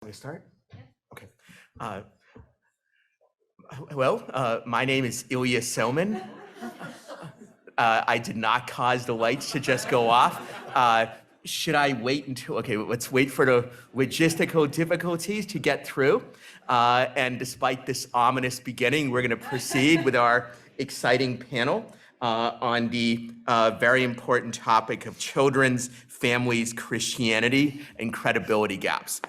Want me to start? Okay. Uh, my name is Ilya Selman. I did not cause the lights to just go off. Should I wait until, okay, let's wait for the logistical difficulties to get through. And despite this ominous beginning, we're going to proceed with our exciting panel on the very important topic of children's, families, Christianity, and credibility gaps.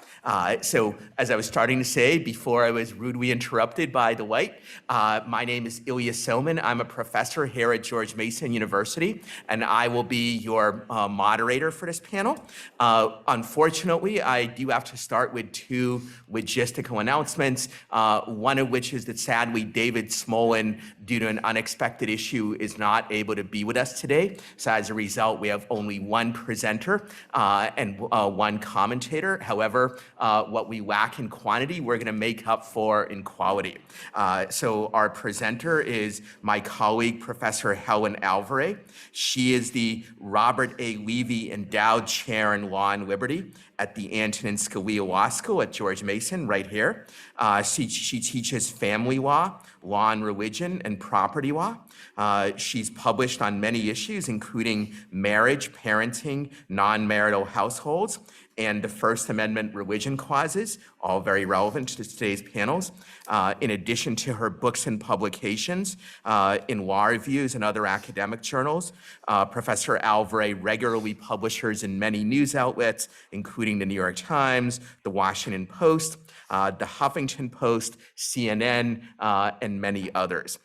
So as I was starting to say before I was rudely interrupted by the light, my name is Ilya Selman. I'm a professor here at George Mason University, and I will be your moderator for this panel. Unfortunately, I do have to start with two logistical announcements, one of which is that sadly David Smolin, due to an unexpected issue, is not able to be with us today. So as a result, we have only one presenter and one commentator. However, what we lack in quantity, we're going to make up for in quality. So our presenter is my colleague, Professor Helen Alvarez. She is the Robert A. Levy Endowed Chair in Law and Liberty at the Antonin Scalia Law School at George Mason, right here. She teaches family law, law and religion, and property law. She's published on many issues, including marriage, parenting, non-marital households, and the First Amendment religion clauses, all very relevant to today's panels. In addition to her books and publications in law reviews and other academic journals, Professor Alvarez regularly publishes in many news outlets, including the New York Times, the Washington Post, the Huffington Post, CNN, and many others.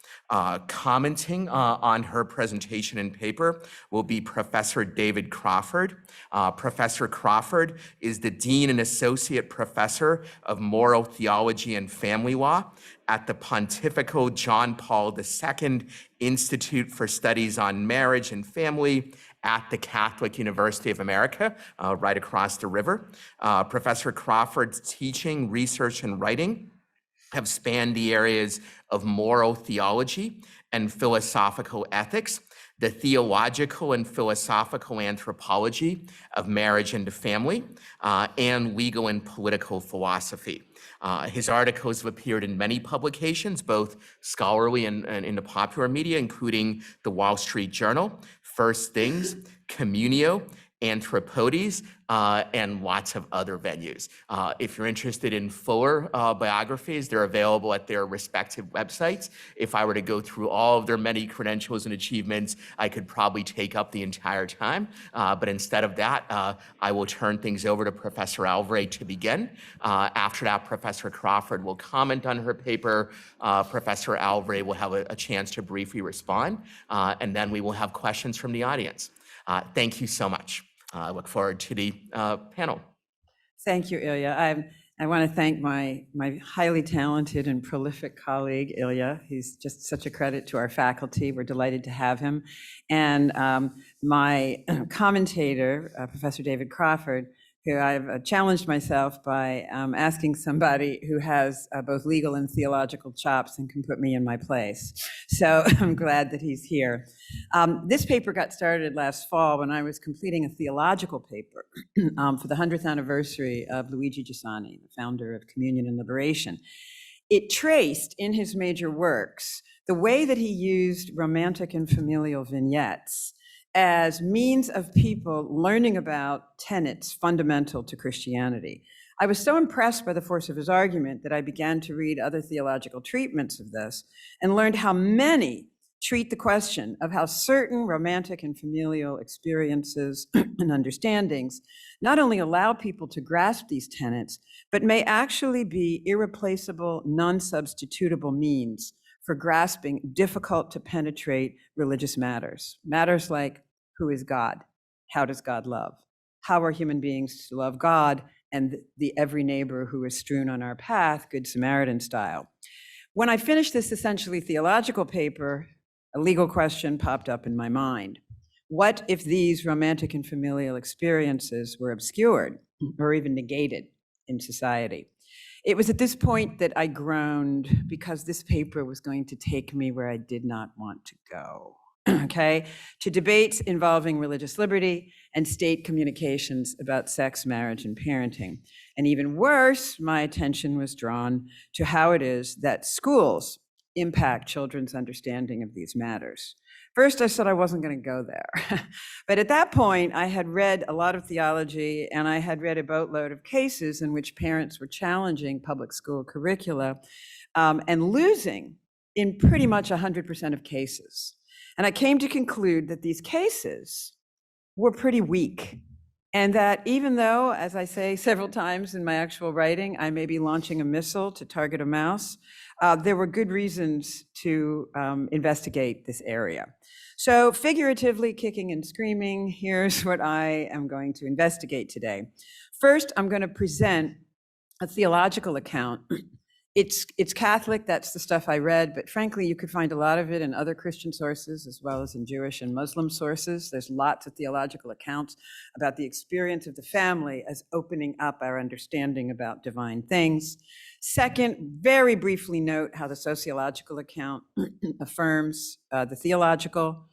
Commenting on her presentation and paper will be Professor David Crawford. Professor Crawford is the Dean and Associate Professor of Moral Theology and Family Law at the Pontifical John Paul II Institute for Studies on Marriage and Family at the Catholic University of America, right across the river. Professor Crawford's teaching, research, and writing have spanned the areas of moral theology and philosophical ethics, the theological and philosophical anthropology of marriage and family, and legal and political philosophy. His articles have appeared in many publications, both scholarly and in the popular media, including the Wall Street Journal, First Things, Communio, Anthropodes, and lots of other venues. If you're interested in fuller biographies, they're available at their respective websites. If I were to go through all of their many credentials and achievements, I could probably take up the entire time. But instead of that, I will turn things over to Professor Alvarez to begin. After that, Professor Crawford will comment on her paper. Professor Alvarez will have a chance to briefly respond, and then we will have questions from the audience. Thank you so much. I look forward to the panel. Thank you, Ilya. I want to thank my highly talented and prolific colleague, Ilya. He's just such a credit to our faculty. We're delighted to have him. And my commentator, Professor David Crawford, who I've challenged myself by asking somebody who has both legal and theological chops and can put me in my place. So I'm glad that he's here. This paper got started last fall when I was completing a theological paper for the 100th anniversary of Luigi Giussani, the founder of Communion and Liberation. It traced in his major works the way that he used romantic and familial vignettes as means of people learning about tenets fundamental to Christianity. I was so impressed by the force of his argument that I began to read other theological treatments of this and learned how many treat the question of how certain romantic and familial experiences and understandings not only allow people to grasp these tenets, but may actually be irreplaceable, non-substitutable means for grasping difficult to penetrate religious matters. Matters like, who is God? How does God love? How are human beings to love God and the every neighbor who is strewn on our path, Good Samaritan style? When I finished this essentially theological paper, a legal question popped up in my mind. What if these romantic and familial experiences were obscured or even negated in society? It was at this point that I groaned because this paper was going to take me where I did not want to go. okay, to debates involving religious liberty and state communications about sex, marriage, and parenting. And even worse, my attention was drawn to how it is that schools impact children's understanding of these matters. First, I said I wasn't going to go there. But at that point, I had read a lot of theology, and I had read a boatload of cases in which parents were challenging public school curricula and losing in pretty much 100% of cases. And I came to conclude that these cases were pretty weak. And that even though, as I say several times in my actual writing, I may be launching a missile to target a mouse, there were good reasons to investigate this area. So figuratively kicking and screaming, here's what I am going to investigate today. First, I'm going to present a theological account. It's Catholic, that's the stuff I read, but frankly, you could find a lot of it in other Christian sources as well as in Jewish and Muslim sources. There's lots of theological accounts about the experience of the family as opening up our understanding about divine things. Second, very briefly note how the sociological account affirms the theological.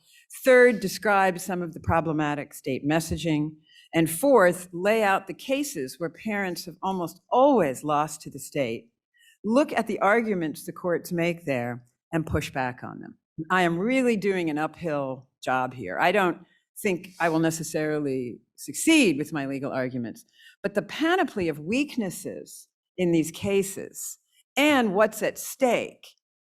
Third, describe some of the problematic state messaging. And fourth, lay out the cases where parents have almost always lost to the state. Look at the arguments the courts make there and push back on them. I am really doing an uphill job here. I don't think I will necessarily succeed with my legal arguments, but the panoply of weaknesses in these cases and what's at stake,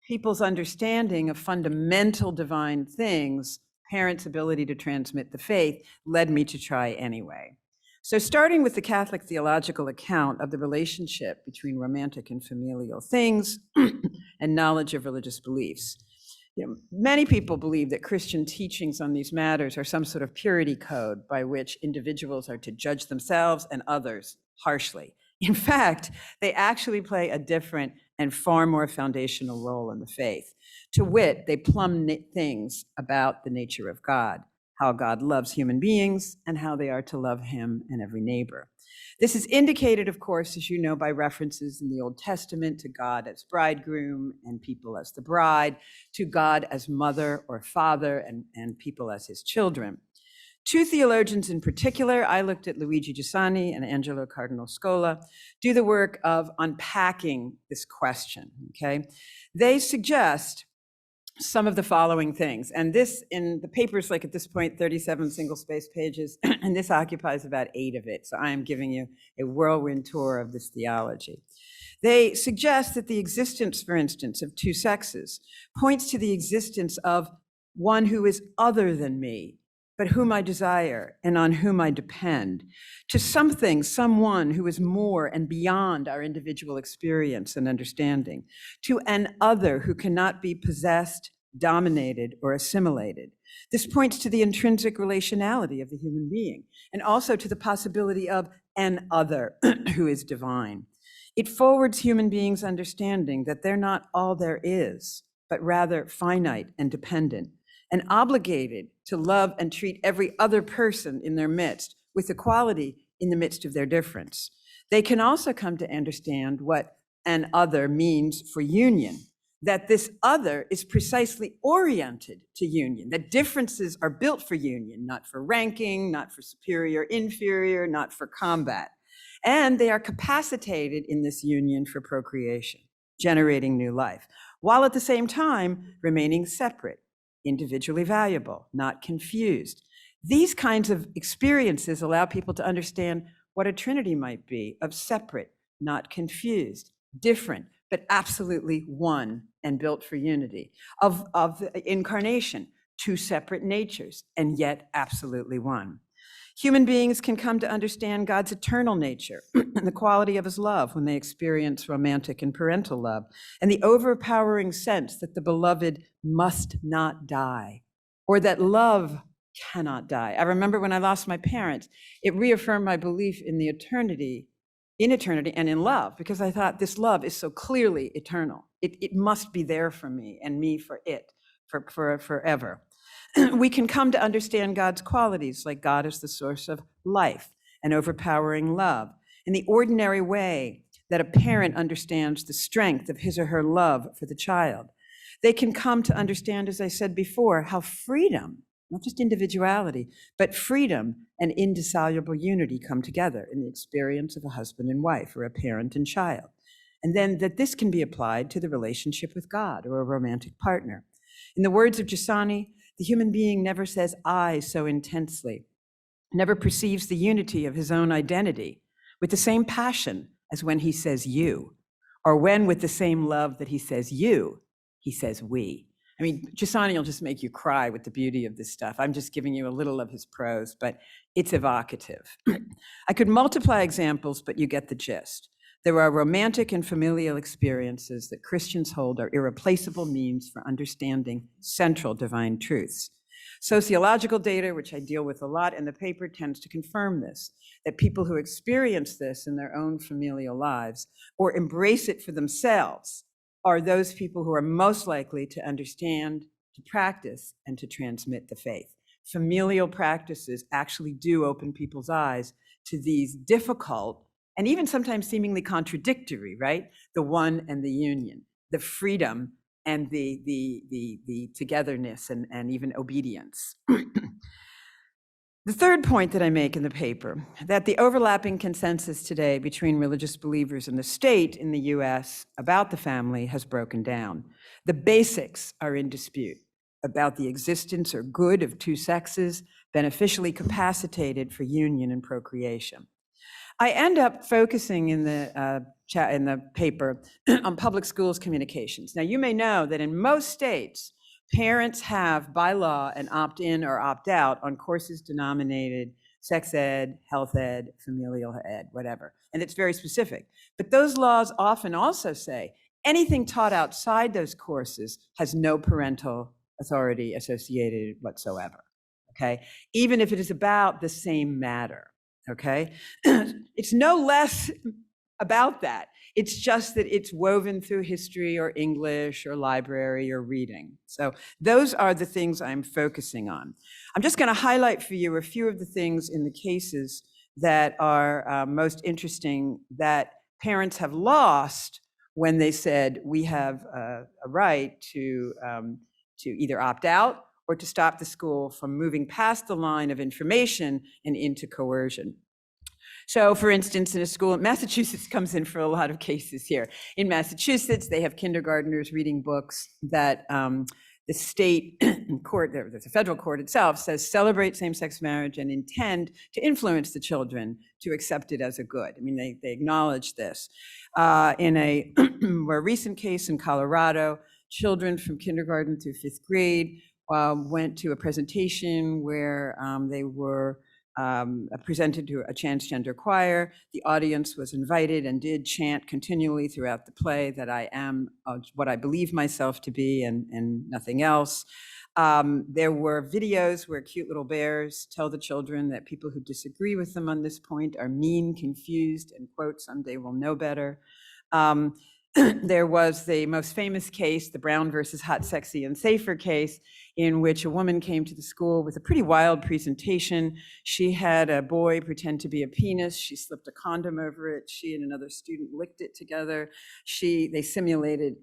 people's understanding of fundamental divine things, parents' ability to transmit the faith, led me to try anyway. So starting with the Catholic theological account of the relationship between romantic and familial things and knowledge of religious beliefs. Many people believe that Christian teachings on these matters are some sort of purity code by which individuals are to judge themselves and others harshly. In fact, they actually play a different and far more foundational role in the faith. To wit, they plumb things about the nature of God, how God loves human beings, and how they are to love him and every neighbor. This is indicated, of course, as you know, by references in the Old Testament to God as bridegroom and people as the bride, to God as mother or father and people as his children. Two theologians in particular, I looked at Luigi Giussani and Angelo Cardinal Scola, do the work of unpacking this question, okay? They suggest some of the following things. And this, in the paper's like at this point, 37 single-space pages, and this occupies about 8 of it. So I am giving you a whirlwind tour of this theology. They suggest that the existence, for instance, of two sexes points to the existence of one who is other than me, but whom I desire and on whom I depend, to something, someone who is more and beyond our individual experience and understanding, to an other who cannot be possessed, dominated, or assimilated. This points to the intrinsic relationality of the human being, and also to the possibility of an other who is divine. It forwards human beings' understanding that they're not all there is, but rather finite and dependent, and obligated to love and treat every other person in their midst with equality in the midst of their difference. They can also come to understand what an other means for union, that this other is precisely oriented to union, that differences are built for union, not for ranking, not for superior, inferior, not for combat. And they are capacitated in this union for procreation, generating new life, while at the same time remaining separate, individually valuable, not confused. These kinds of experiences allow people to understand what a trinity might be, of separate, not confused, different, but absolutely one and built for unity, of incarnation, two separate natures, and yet absolutely one. Human beings can come to understand God's eternal nature and the quality of his love when they experience romantic and parental love, and the overpowering sense that the beloved must not die, or that love cannot die. I remember when I lost my parents, it reaffirmed my belief in the eternity, in eternity and in love, because I thought this love is so clearly eternal. It must be there for me and me for it, for forever. We can come to understand God's qualities, like God is the source of life and overpowering love, in the ordinary way that a parent understands the strength of his or her love for the child. They can come to understand, as I said before, how freedom, not just individuality, but freedom and indissoluble unity come together in the experience of a husband and wife or a parent and child. And then that this can be applied to the relationship with God or a romantic partner. In the words of Gisani, the human being never says I so intensely, never perceives the unity of his own identity with the same passion as when he says you, or when with the same love that he says you, he says we. I mean, Gisani will just make you cry with the beauty of this stuff. I'm just giving you a little of his prose, but it's evocative. I could multiply examples, but you get the gist. There are romantic and familial experiences that Christians hold are irreplaceable means for understanding central divine truths. Sociological data, which I deal with a lot in the paper, tends to confirm this, that people who experience this in their own familial lives or embrace it for themselves are those people who are most likely to understand, to practice, and to transmit the faith. Familial practices actually do open people's eyes to these difficult and even sometimes seemingly contradictory, right? The one and the union, the freedom and the togetherness and even obedience. The third point that I make in the paper, that the overlapping consensus today between religious believers and the state in the US about the family has broken down. The basics are in dispute about the existence or good of two sexes beneficially capacitated for union and procreation. I end up focusing in the paper on public schools communications. Now, you may know that in most states, parents have by law an opt-in or opt-out on courses denominated sex ed, health ed, familial ed, whatever. And it's very specific. But those laws often also say anything taught outside those courses has no parental authority associated whatsoever, okay? Even if it is about the same matter. Okay, it's no less about that. It's just that it's woven through history or English or library or reading. So those are the things I'm focusing on. I'm just going to highlight for you a few of the things in the cases that are most interesting that parents have lost when they said we have a right to either opt out or to stop the school from moving past the line of information and into coercion. So for instance, in a school in Massachusetts comes in for a lot of cases here. In Massachusetts, they have kindergartners reading books that the state court, the federal court itself says celebrate same-sex marriage and intend to influence the children to accept it as a good. I mean, they acknowledge this. In a more recent case in Colorado, children from kindergarten through fifth grade went to a presentation where they were presented to a transgender choir. The audience was invited and did chant continually throughout the play that I am what I believe myself to be and nothing else. There were videos where cute little bears tell the children that people who disagree with them on this point are mean, confused, and quote, someday we'll know better. There was the most famous case, the Brown versus Hot, Sexy, and Safer case, in which a woman came to the school with a pretty wild presentation. She had a boy pretend to be a penis. She slipped a condom over it. She and another student licked it together. They simulated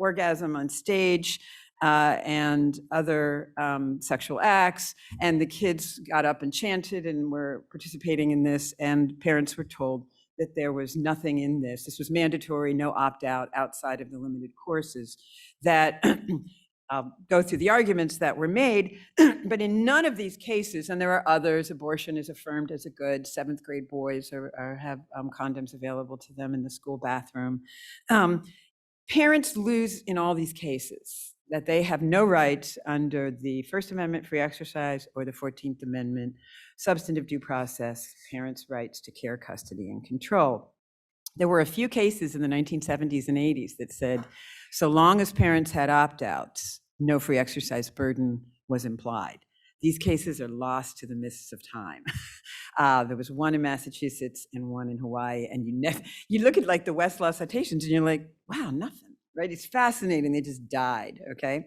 orgasm on stage and other sexual acts. And the kids got up and chanted and were participating in this, and parents were told that there was nothing in this. This was mandatory, no opt-out outside of the limited courses that go through the arguments that were made. But in none of these cases, and there are others, abortion is affirmed as a good, 7th grade boys have condoms available to them in the school bathroom. Parents lose in all these cases, that they have no rights under the First Amendment free exercise or the 14th Amendment substantive due process, parents' rights to care, custody, and control. There were a few cases in the 1970s and 80s that said, so long as parents had opt-outs, no free exercise burden was implied. These cases are lost to the mists of time. There was one in Massachusetts and one in Hawaii, and you look at like the Westlaw citations and you're like, wow, nothing, right? It's fascinating, they just died, okay?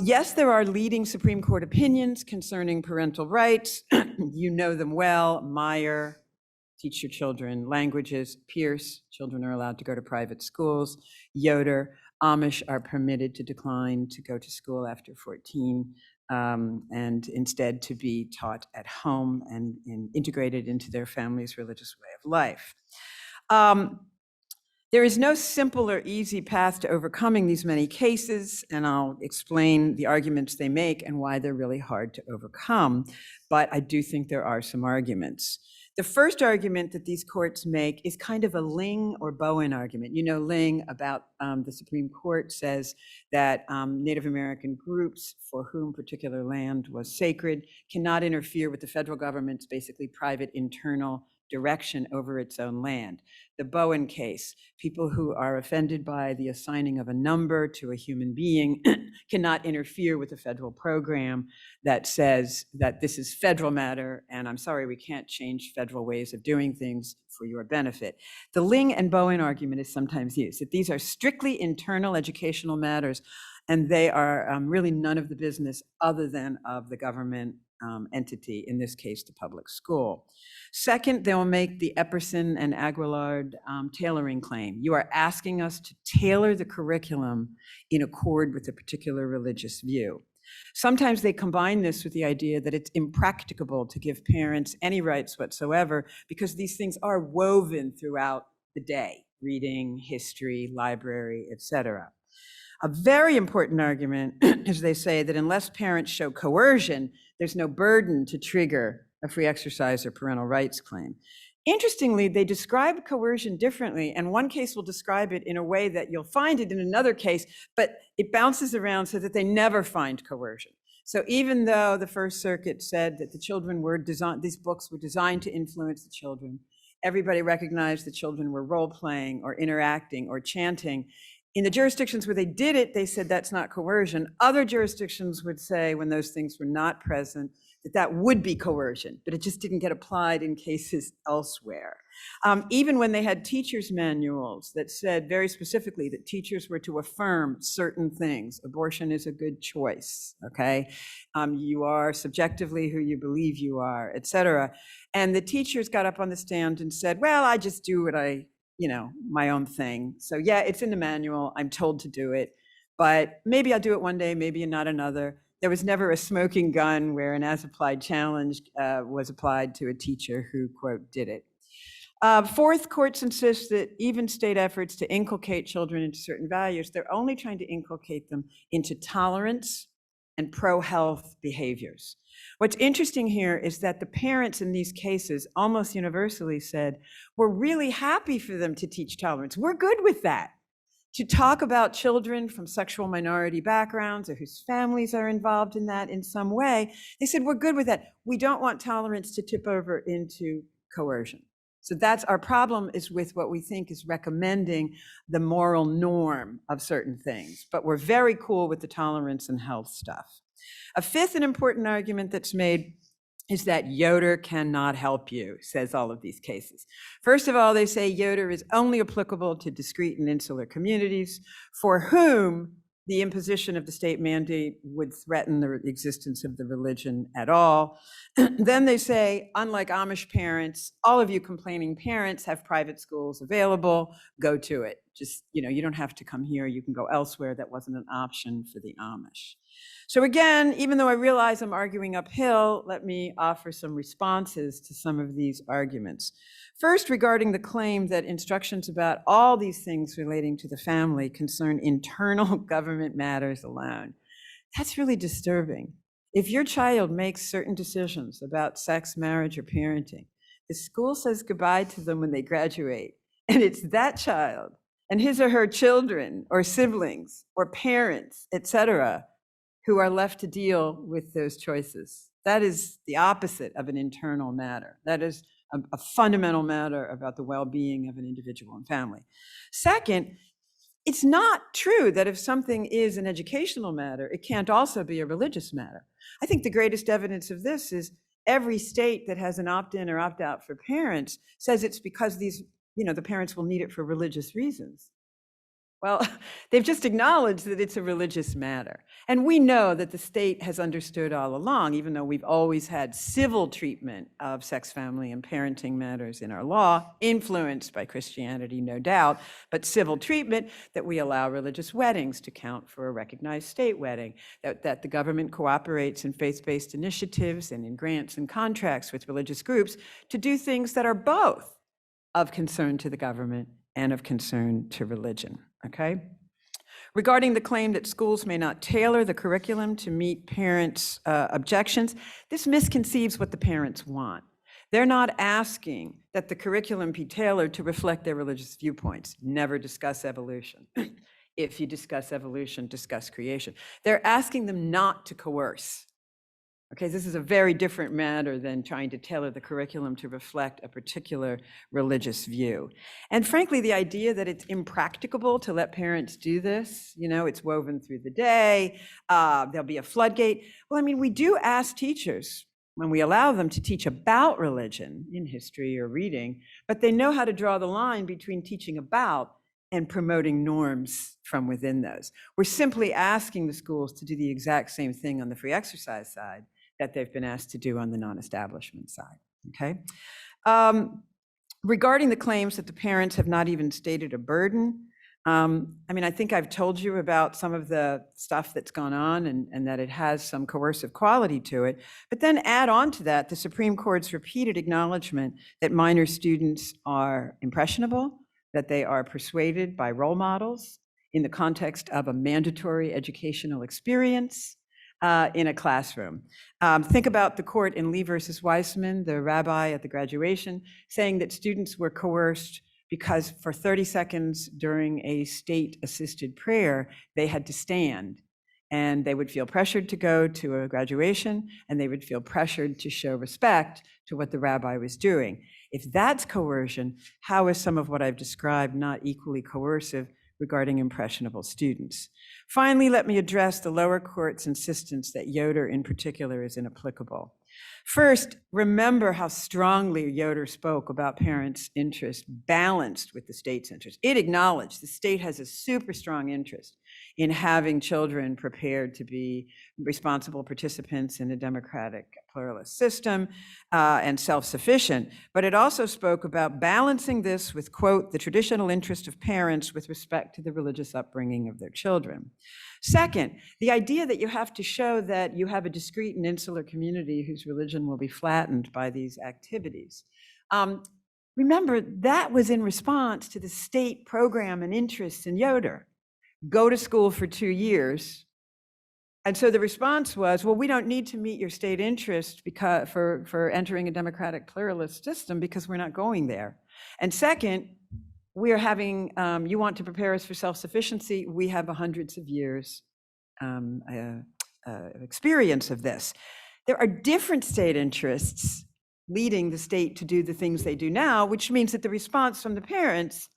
Yes, there are leading Supreme Court opinions concerning parental rights. You know them well. Meyer, teach your children languages. Pierce, children are allowed to go to private schools. Yoder, Amish are permitted to decline to go to school after 14, and instead to be taught at home and integrated into their family's religious way of life. There is no simple or easy path to overcoming these many cases, and I'll explain the arguments they make and why they're really hard to overcome, but I do think there are some arguments. The first argument that these courts make is kind of a Ling or Bowen argument. You know, Ling about the Supreme Court says that Native American groups for whom particular land was sacred cannot interfere with the federal government's basically private internal direction over its own land. The Bowen case, people who are offended by the assigning of a number to a human being cannot interfere with a federal program that says that this is federal matter, and I'm sorry, we can't change federal ways of doing things for your benefit. The Ling and Bowen argument is sometimes used, that these are strictly internal educational matters, and they are really none of the business other than of the government entity, in this case, the public school. Second, they'll make the Epperson and Aguillard tailoring claim. You are asking us to tailor the curriculum in accord with a particular religious view. Sometimes they combine this with the idea that it's impracticable to give parents any rights whatsoever because these things are woven throughout the day, reading, history, library, etc. A very important argument is they say that unless parents show coercion, there's no burden to trigger a free exercise or parental rights claim. Interestingly, they describe coercion differently, and one case will describe it in a way that you'll find it in another case, but it bounces around so that they never find coercion. So even though the First Circuit said that the children were designed, these books were designed to influence the children, everybody recognized the children were role-playing or interacting or chanting. In the jurisdictions where they did it, they said that's not coercion. Other jurisdictions would say, when those things were not present, that that would be coercion, but it just didn't get applied in cases elsewhere. Even when they had teachers' manuals that said very specifically that teachers were to affirm certain things, abortion is a good choice, okay? You are subjectively who you believe you are, et cetera. And the teachers got up on the stand and said, well, I just do what my own thing. So yeah, it's in the manual, I'm told to do it, but maybe I'll do it one day, maybe not another. There was never a smoking gun where an as-applied challenge was applied to a teacher who, quote, did it. Fourth, courts insist that even state efforts to inculcate children into certain values, they're only trying to inculcate them into tolerance and pro-health behaviors. What's interesting here is that the parents in these cases almost universally said, we're really happy for them to teach tolerance. We're good with that. To talk about children from sexual minority backgrounds or whose families are involved in that in some way, they said, we're good with that. We don't want tolerance to tip over into coercion. So that's our problem, is with what we think is recommending the moral norm of certain things, but we're very cool with the tolerance and health stuff. A fifth and important argument that's made is that Yoder cannot help you, says all of these cases. First of all, they say Yoder is only applicable to discrete and insular communities for whom the imposition of the state mandate would threaten the existence of the religion at all. Then they say, unlike Amish parents, all of you complaining parents have private schools available, go to it. Just, you don't have to come here, you can go elsewhere. That wasn't an option for the Amish. So again, even though I realize I'm arguing uphill, let me offer some responses to some of these arguments. First, regarding the claim that instructions about all these things relating to the family concern internal government matters alone. That's really disturbing. If your child makes certain decisions about sex, marriage, or parenting, the school says goodbye to them when they graduate, and it's that child and his or her children or siblings or parents, et cetera, who are left to deal with those choices. That is the opposite of an internal matter. That is a fundamental matter about the well-being of an individual and family. Second, it's not true that if something is an educational matter, it can't also be a religious matter. I think the greatest evidence of this is every state that has an opt-in or opt-out for parents says it's because the parents will need it for religious reasons. Well, they've just acknowledged that it's a religious matter. And we know that the state has understood all along, even though we've always had civil treatment of sex, family, and parenting matters in our law, influenced by Christianity, no doubt, but civil treatment, that we allow religious weddings to count for a recognized state wedding, that the government cooperates in faith-based initiatives and in grants and contracts with religious groups to do things that are both of concern to the government and of concern to religion, okay? Regarding the claim that schools may not tailor the curriculum to meet parents' objections, this misconceives what the parents want. They're not asking that the curriculum be tailored to reflect their religious viewpoints. Never discuss evolution. If you discuss evolution, discuss creation. They're asking them not to coerce. Okay, this is a very different matter than trying to tailor the curriculum to reflect a particular religious view. And frankly, the idea that it's impracticable to let parents do this, it's woven through the day, there'll be a floodgate. Well, I mean, we do ask teachers when we allow them to teach about religion in history or reading, but they know how to draw the line between teaching about and promoting norms from within those. We're simply asking the schools to do the exact same thing on the free exercise side that they've been asked to do on the non-establishment side, okay? Regarding the claims that the parents have not even stated a burden, I mean, I think I've told you about some of the stuff that's gone on and that it has some coercive quality to it, but then add on to that the Supreme Court's repeated acknowledgement that minor students are impressionable, that they are persuaded by role models in the context of a mandatory educational experience, in a classroom. Think about the court in Lee versus Weissman, the rabbi at the graduation, saying that students were coerced because for 30 seconds during a state-assisted prayer, they had to stand. And they would feel pressured to go to a graduation, and they would feel pressured to show respect to what the rabbi was doing. If that's coercion, how is some of what I've described not equally coercive regarding impressionable students? Finally, let me address the lower court's insistence that Yoder in particular is inapplicable. First, remember how strongly Yoder spoke about parents' interest balanced with the state's interest. It acknowledged the state has a super strong interest in having children prepared to be responsible participants in a democratic pluralist system and self-sufficient, but it also spoke about balancing this with, quote, the traditional interest of parents with respect to the religious upbringing of their children. Second, the idea that you have to show that you have a discrete and insular community whose religion will be flattened by these activities. Remember, that was in response to the state program and interests in Yoder. Go to school for 2 years. And so the response was, well, we don't need to meet your state interest because for entering a democratic pluralist system because we're not going there. And second, we are having, you want to prepare us for self-sufficiency. We have hundreds of years experience of this. There are different state interests leading the state to do the things they do now, which means that the response from the parents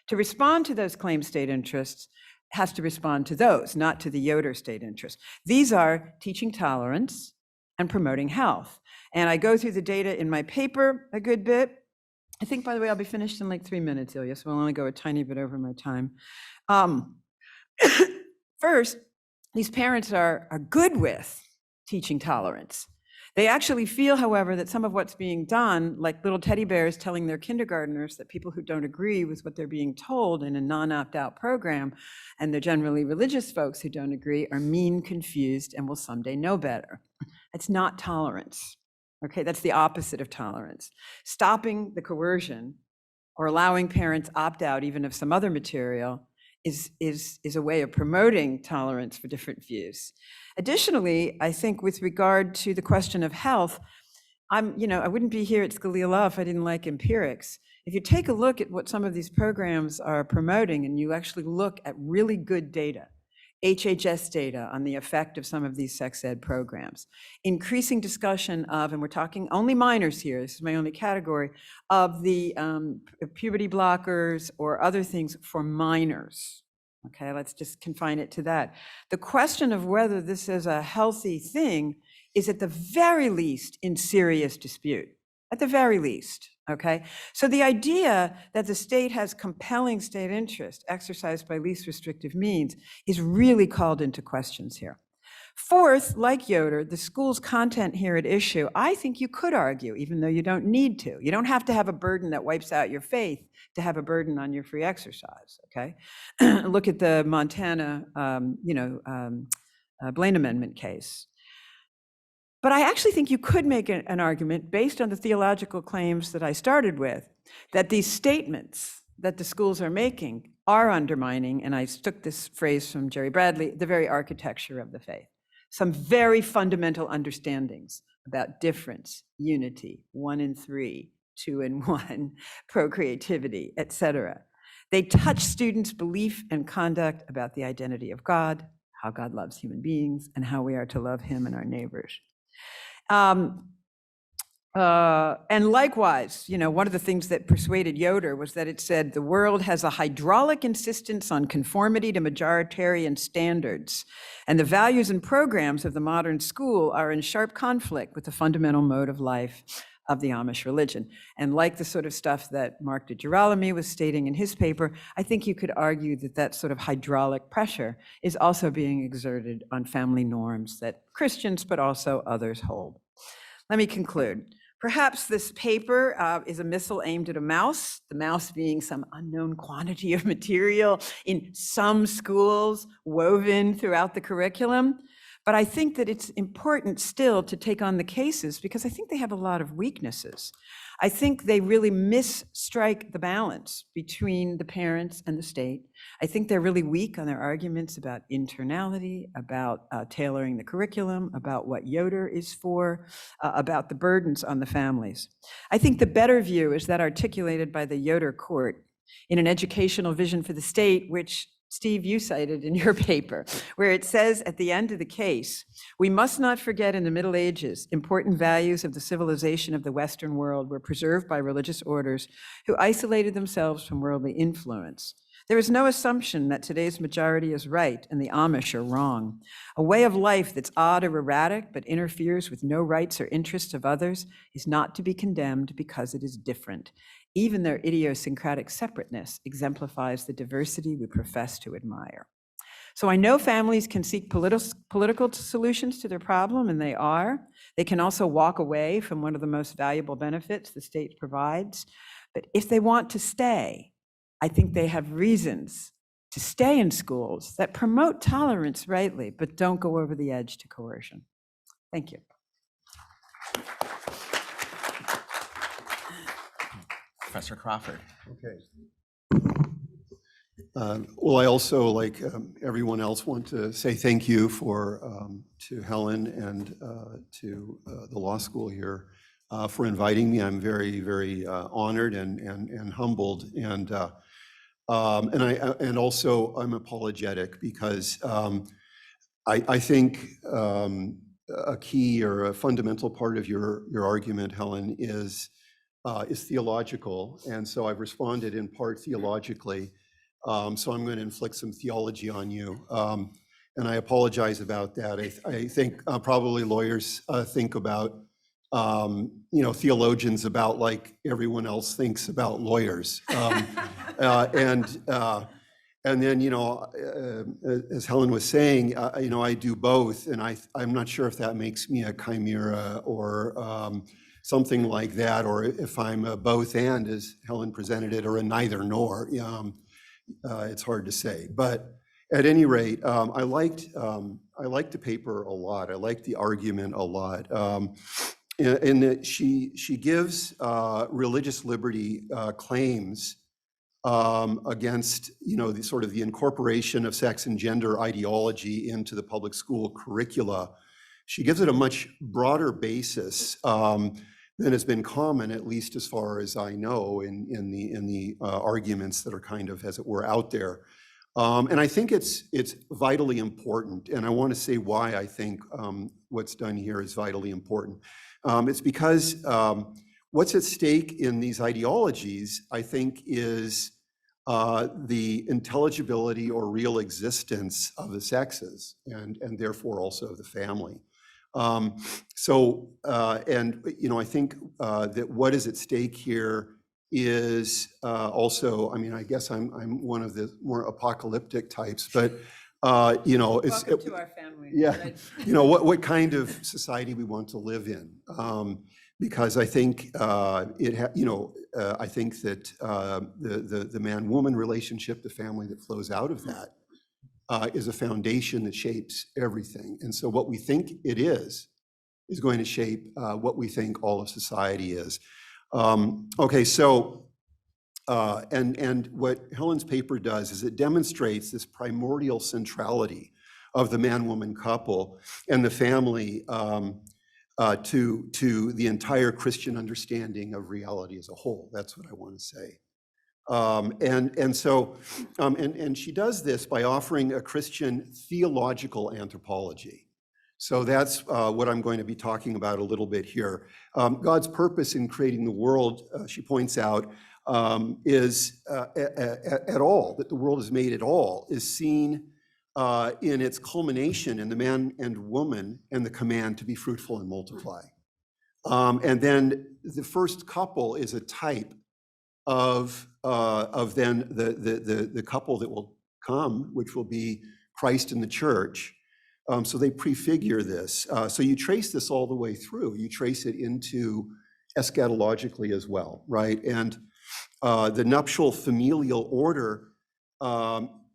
to respond to those claimed state interests has to respond to those, not to the Yoder state interest. These are teaching tolerance and promoting health. And I go through the data in my paper a good bit. I think, by the way, I'll be finished in like 3 minutes, Ilya, so I'll only go a tiny bit over my time. First, these parents are good with teaching tolerance. They actually feel, however, that some of what's being done, like little teddy bears telling their kindergartners that people who don't agree with what they're being told in a non-opt-out program, and they're generally religious folks who don't agree, are mean, confused, and will someday know better. It's not tolerance. Okay, that's the opposite of tolerance. Stopping the coercion or allowing parents opt out even of some other material is a way of promoting tolerance for different views. Additionally, I think with regard to the question of health, I wouldn't be here at Scalia Law if I didn't like empirics. If you take a look at what some of these programs are promoting and you actually look at really good data, HHS data on the effect of some of these sex ed programs, increasing discussion of, and we're talking only minors here, this is my only category, of the puberty blockers or other things for minors. Okay, let's just confine it to that. The question of whether this is a healthy thing is at the very least in serious dispute. at the very least, okay? So the idea that the state has compelling state interest exercised by least restrictive means is really called into questions here. Fourth, like Yoder, the school's content here at issue, I think you could argue, even though you don't need to. You don't have to have a burden that wipes out your faith to have a burden on your free exercise, okay? Look at the Montana, Blaine Amendment case. But I actually think you could make an argument based on the theological claims that I started with, that these statements that the schools are making are undermining, and I took this phrase from Jerry Bradley, the very architecture of the faith. Some very fundamental understandings about difference, unity, 1 in 3, 2 in 1, procreativity, etc. They touch students' belief and conduct about the identity of God, how God loves human beings, and how we are to love him and our neighbors. And likewise, one of the things that persuaded Yoder was that it said the world has a hydraulic insistence on conformity to majoritarian standards, and the values and programs of the modern school are in sharp conflict with the fundamental mode of life of the Amish religion. And like the sort of stuff that Mark DiGirolamo was stating in his paper, I think you could argue that that sort of hydraulic pressure is also being exerted on family norms that Christians, but also others hold. Let me conclude. Perhaps this paper is a missile aimed at a mouse, the mouse being some unknown quantity of material in some schools woven throughout the curriculum. But I think that it's important still to take on the cases because I think they have a lot of weaknesses. I think they really misstrike the balance between the parents and the state. I think they're really weak on their arguments about internality, about tailoring the curriculum, about what Yoder is for, about the burdens on the families. I think the better view is that articulated by the Yoder court in an educational vision for the state, which Steve, you cited in your paper, where it says at the end of the case, we must not forget in the Middle Ages, important values of the civilization of the Western world were preserved by religious orders who isolated themselves from worldly influence. There is no assumption that today's majority is right and the Amish are wrong. A way of life that's odd or erratic but interferes with no rights or interests of others is not to be condemned because it is different. Even their idiosyncratic separateness exemplifies the diversity we profess to admire. So I know families can seek political solutions to their problem, and they are. They can also walk away from one of the most valuable benefits the state provides. But if they want to stay, I think they have reasons to stay in schools that promote tolerance rightly, but don't go over the edge to coercion. Thank you. Professor Crawford. Okay. Well, I also, like everyone else, want to say thank you to Helen and to the law school here for inviting me. I'm very, very honored and humbled, and also I'm apologetic because I think a key or a fundamental part of your argument, Helen, is theological, and so I've responded in part theologically. So I'm going to inflict some theology on you, and I apologize about that. I think probably lawyers think about theologians about like everyone else thinks about lawyers, and then as Helen was saying, I do both, and I'm not sure if that makes me a chimera or something like that, or if I'm a both and, as Helen presented it, or a neither nor. It's hard to say. But at any rate, I liked the paper a lot. I liked the argument a lot. In that she gives religious liberty claims against the sort of the incorporation of sex and gender ideology into the public school curricula. She gives it a much broader basis than has been common, at least as far as I know, in the arguments that are kind of, as it were, out there. And I think it's vitally important, and I want to say why I think what's done here is vitally important. It's because what's at stake in these ideologies, I think, is the intelligibility or real existence of the sexes, and therefore also of the family. And I think that what is at stake here is also, I mean, I guess I'm one of the more apocalyptic types, but it's Welcome to our family. yeah, Right. what kind of society we want to live in, because I think I think that the man-woman relationship, the family that flows out of that, is a foundation that shapes everything. And so what we think it is going to shape what we think all of society is. Okay, so and what Helen's paper does is it demonstrates this primordial centrality of the man-woman couple and the family to the entire Christian understanding of reality as a whole. That's what I want to say. And she does this by offering a Christian theological anthropology. So that's what I'm going to be talking about a little bit here. God's purpose in creating the world, she points out, is at all, that the world is made at all, is seen in its culmination in the man and woman and the command to be fruitful and multiply. And then the first couple is a type of then the couple that will come, which will be Christ and the church. So they prefigure this. So you trace this all the way through. You trace it into eschatologically as well, right? And the nuptial familial order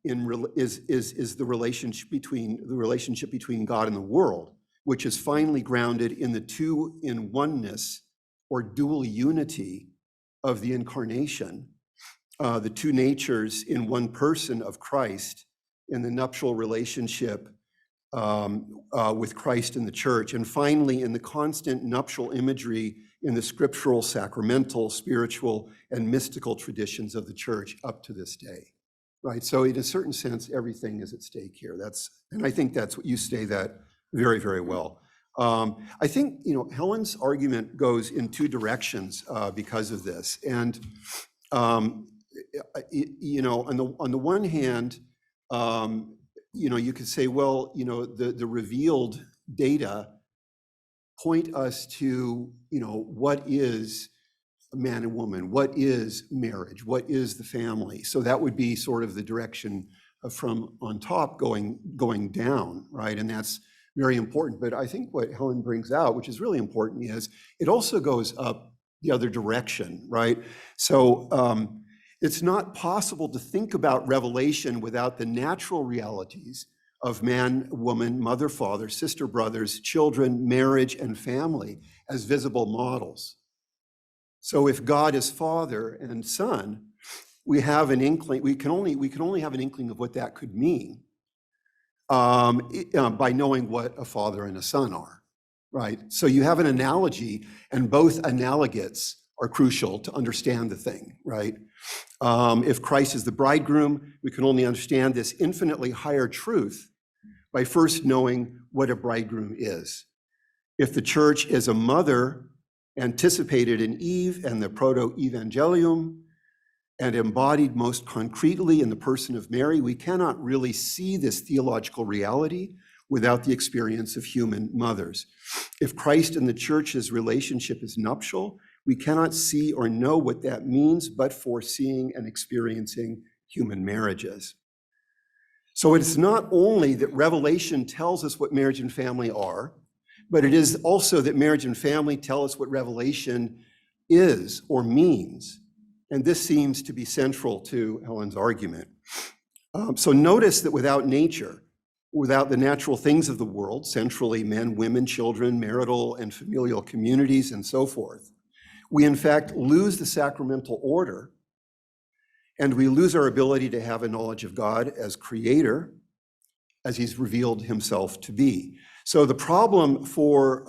is the relationship between God and the world, which is finally grounded in the two in oneness or dual unity of the incarnation, the two natures in one person of Christ in the nuptial relationship with Christ and the church, and finally in the constant nuptial imagery in the scriptural, sacramental, spiritual, and mystical traditions of the church up to this day, right? So in a certain sense, everything is at stake here. And I think that's what you say that very, very well. I think, Helen's argument goes in two directions because of this. And, on the one hand, you could say, well, the revealed data point us to, what is a man and woman, what is marriage, what is the family. So that would be sort of the direction from on top going down, right? And that's very important. But I think what Helen brings out, which is really important, is it also goes up the other direction, right? So it's not possible to think about revelation without the natural realities of man, woman, mother, father, sister, brothers, children, marriage, and family as visible models. So if God is Father and Son, we have an inkling. We can only have an inkling of what that could mean by knowing what a father and a son are, right? So you have an analogy, and both analogates are crucial to understand the thing, right? If Christ is the bridegroom, we can only understand this infinitely higher truth by first knowing what a bridegroom is. If the church is a mother anticipated in Eve and the proto-evangelium and embodied most concretely in the person of Mary, we cannot really see this theological reality without the experience of human mothers. If Christ and the church's relationship is nuptial, we cannot see or know what that means but for seeing and experiencing human marriages. So it's not only that Revelation tells us what marriage and family are, but it is also that marriage and family tell us what Revelation is or means. And this seems to be central to Helen's argument. So notice that without nature, without the natural things of the world, centrally men, women, children, marital and familial communities, and so forth, we in fact lose the sacramental order, and we lose our ability to have a knowledge of God as creator, as he's revealed himself to be. So the problem for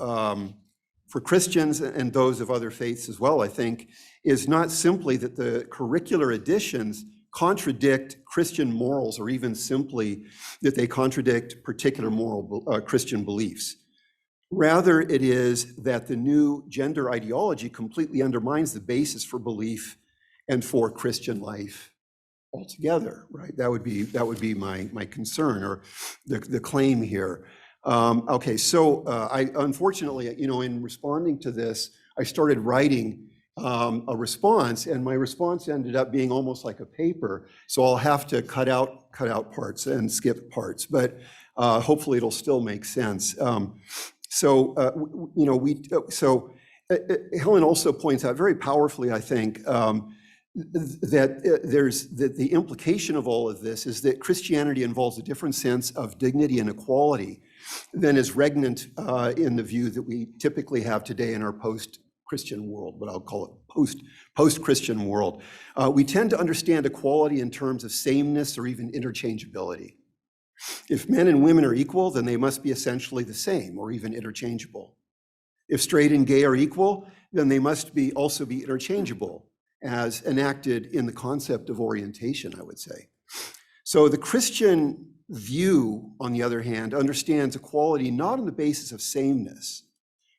Christians and those of other faiths as well, I think, is not simply that the curricular additions contradict Christian morals, or even simply that they contradict particular moral Christian beliefs. Rather, it is that the new gender ideology completely undermines the basis for belief and for Christian life altogether, right? That would be my concern, or the claim here. Okay, so I unfortunately, in responding to this, I started writing a response, and my response ended up being almost like a paper. So I'll have to cut out parts and skip parts, but hopefully it'll still make sense. Helen also points out very powerfully, I think, that the implication of all of this is that Christianity involves a different sense of dignity and equality than is regnant in the view that we typically have today in our post-Christian world, what I'll call it post-Christian world. We tend to understand equality in terms of sameness or even interchangeability. If men and women are equal, then they must be essentially the same or even interchangeable. If straight and gay are equal, then they must also be interchangeable, as enacted in the concept of orientation, I would say. So the Christian view, on the other hand, understands equality not on the basis of sameness,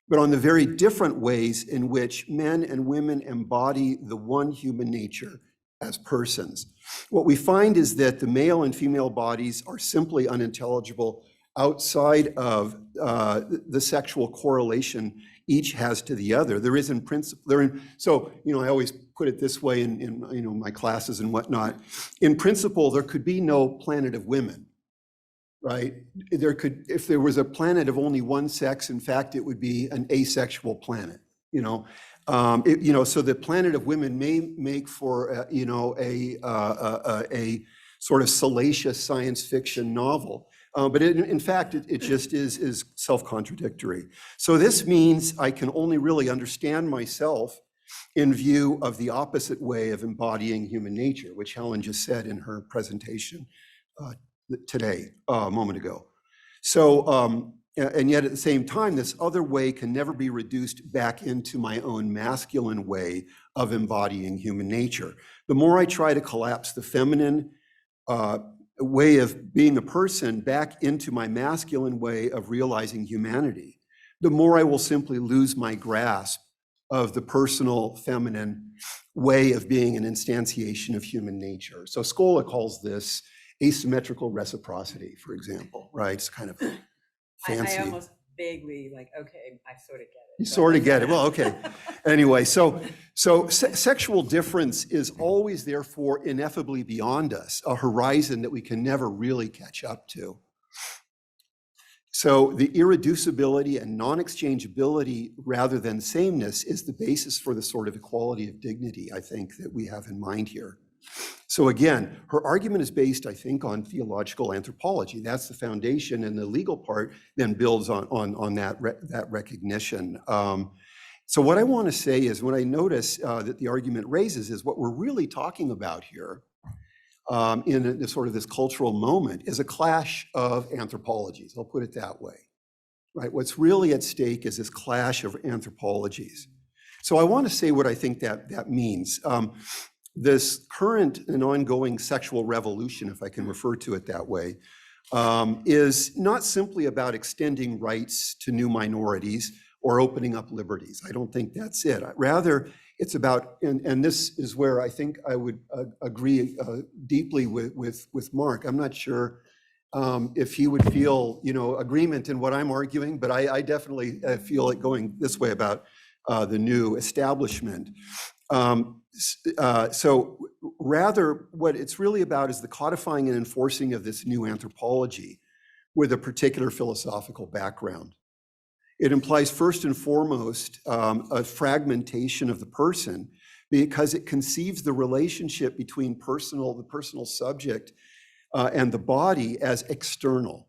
but on the very different ways in which men and women embody the one human nature as persons. What we find is that the male and female bodies are simply unintelligible outside of the sexual correlation each has to the other. There is in principle, so, I always put it this way in my classes and whatnot. In principle, there could be no planet of women, right? If there was a planet of only one sex, in fact, it would be an asexual planet, so the planet of women may make for, a sort of salacious science fiction novel. But in fact, it just is self-contradictory. So this means I can only really understand myself in view of the opposite way of embodying human nature, which Helen just said in her presentation today, a moment ago. So, and yet at the same time, this other way can never be reduced back into my own masculine way of embodying human nature. The more I try to collapse the feminine way of being a person back into my masculine way of realizing humanity, the more I will simply lose my grasp of the personal feminine way of being an instantiation of human nature. So Scola calls this asymmetrical reciprocity, for example, right? It's kind of fancy. I almost vaguely okay, I sort of get it. You sort of get it. Well, okay. Anyway, so sexual difference is always, therefore, ineffably beyond us, a horizon that we can never really catch up to. So the irreducibility and non-exchangeability rather than sameness is the basis for the sort of equality of dignity, I think, that we have in mind here. So again, her argument is based, I think, on theological anthropology. That's the foundation, and the legal part then builds on that recognition. So what I want to say is, what I notice that the argument raises is what we're really talking about here in this cultural moment is a clash of anthropologies. I'll put it that way, right? What's really at stake is this clash of anthropologies. So I want to say what I think that means. This current and ongoing sexual revolution, if I can refer to it that way, is not simply about extending rights to new minorities or opening up liberties. I don't think that's it. Rather, it's about, and this is where I think I would agree deeply with Mark. I'm not sure if he would feel, agreement in what I'm arguing, but I definitely feel it going this way about the new establishment. So rather, what it's really about is the codifying and enforcing of this new anthropology with a particular philosophical background. It implies first and foremost a fragmentation of the person, because it conceives the relationship between the personal subject and the body as external.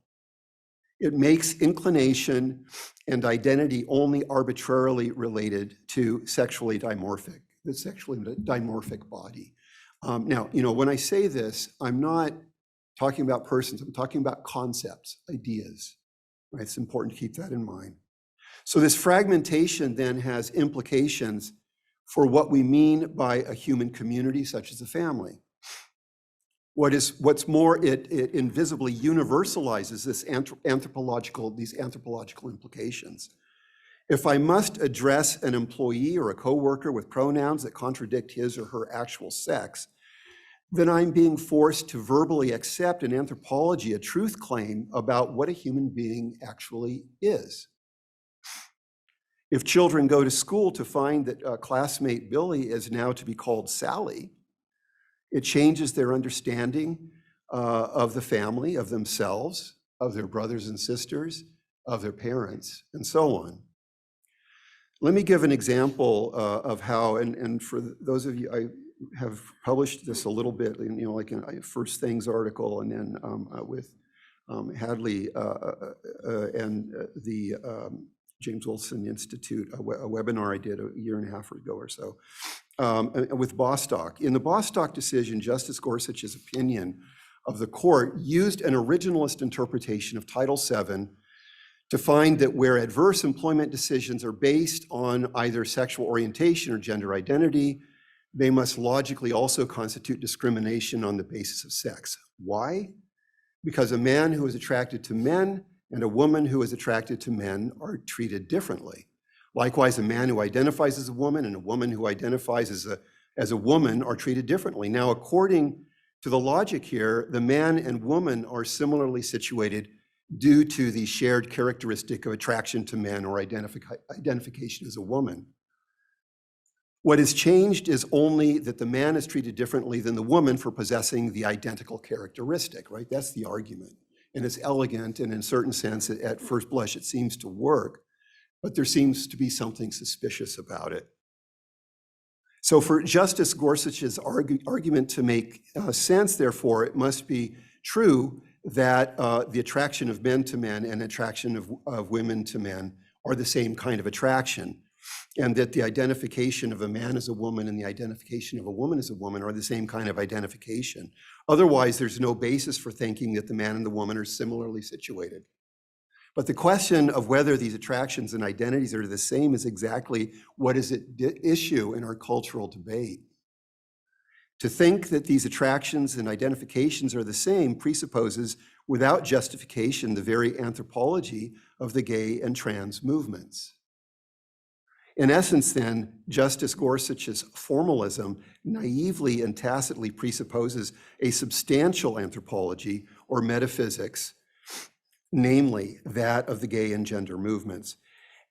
It makes inclination and identity only arbitrarily related to the sexually dimorphic body. Now, when I say this, I'm not talking about persons, I'm talking about concepts, ideas, right? It's important to keep that in mind. So this fragmentation then has implications for what we mean by a human community, such as a family. What's more, it invisibly universalizes these anthropological implications. If I must address an employee or a coworker with pronouns that contradict his or her actual sex, then I'm being forced to verbally accept in anthropology a truth claim about what a human being actually is. If children go to school to find that classmate Billy is now to be called Sally, it changes their understanding of the family, of themselves, of their brothers and sisters, of their parents, and so on. Let me give an example of how, and for those of you, I have published this a little bit, like in a First Things article, and then with Hadley and the James Wilson Institute, a webinar I did a year and a half ago or so, with Bostock. In the Bostock decision, Justice Gorsuch's opinion of the court used an originalist interpretation of Title VII to find that where adverse employment decisions are based on either sexual orientation or gender identity, they must logically also constitute discrimination on the basis of sex. Why? Because a man who is attracted to men and a woman who is attracted to men are treated differently. Likewise, a man who identifies as a woman and a woman who identifies as a woman are treated differently. Now, according to the logic here, the man and woman are similarly situated due to the shared characteristic of attraction to men or identification as a woman. What has changed is only that the man is treated differently than the woman for possessing the identical characteristic, right? That's the argument. And it's elegant, and in a certain sense, at first blush, it seems to work, but there seems to be something suspicious about it. So for Justice Gorsuch's argument to make sense, therefore, it must be true that the attraction of men to men and attraction of women to men are the same kind of attraction, and that the identification of a man as a woman and the identification of a woman as a woman are the same kind of identification. Otherwise, there's no basis for thinking that the man and the woman are similarly situated. But the question of whether these attractions and identities are the same is exactly what is at issue in our cultural debate. To think that these attractions and identifications are the same presupposes, without justification, the very anthropology of the gay and trans movements. In essence, then, Justice Gorsuch's formalism naively and tacitly presupposes a substantial anthropology or metaphysics, namely that of the gay and gender movements.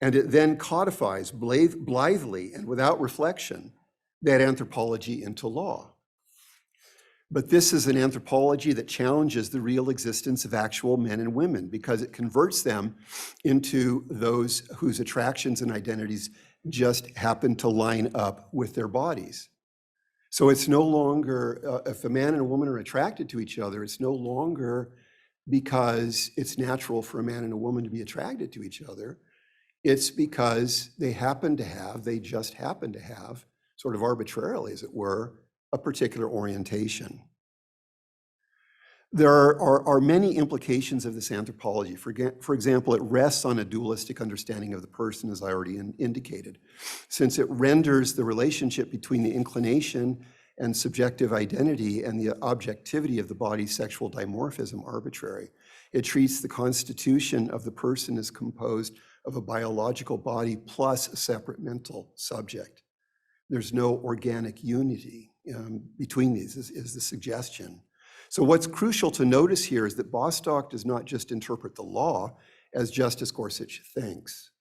And it then codifies blithely and without reflection that anthropology into law. But this is an anthropology that challenges the real existence of actual men and women because it converts them into those whose attractions and identities just happen to line up with their bodies. So it's no longer, if a man and a woman are attracted to each other, it's no longer because it's natural for a man and a woman to be attracted to each other. It's because they just happen to have, sort of arbitrarily as it were, a particular orientation. There are many implications of this anthropology. For example, it rests on a dualistic understanding of the person, as I already indicated, since it renders the relationship between the inclination and subjective identity and the objectivity of the body's sexual dimorphism arbitrary. It treats the constitution of the person as composed of a biological body plus a separate mental subject. There's no organic unity between these, is the suggestion. So what's crucial to notice here is that Bostock does not just interpret the law as Justice Gorsuch thinks.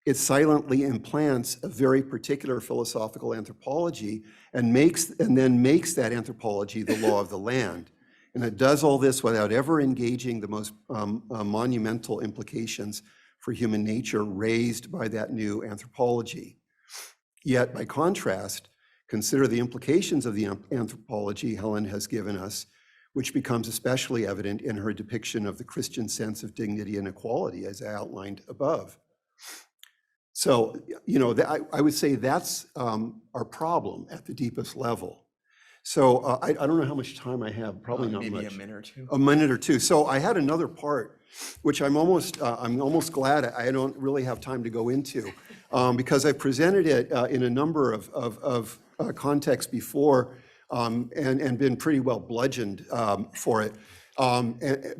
It silently implants a very particular philosophical anthropology and then makes that anthropology the law of the land. And it does all this without ever engaging the most monumental implications for human nature raised by that new anthropology. Yet, by contrast, consider the implications of the anthropology Helen has given us, which becomes especially evident in her depiction of the Christian sense of dignity and equality, as I outlined above. So, I would say that's our problem at the deepest level. So I don't know how much time I have, probably not much. Maybe a minute or two. A minute or two. So I had another part, which I'm almost glad I don't really have time to go into, because I presented it in a number of contexts before, and been pretty well bludgeoned for it,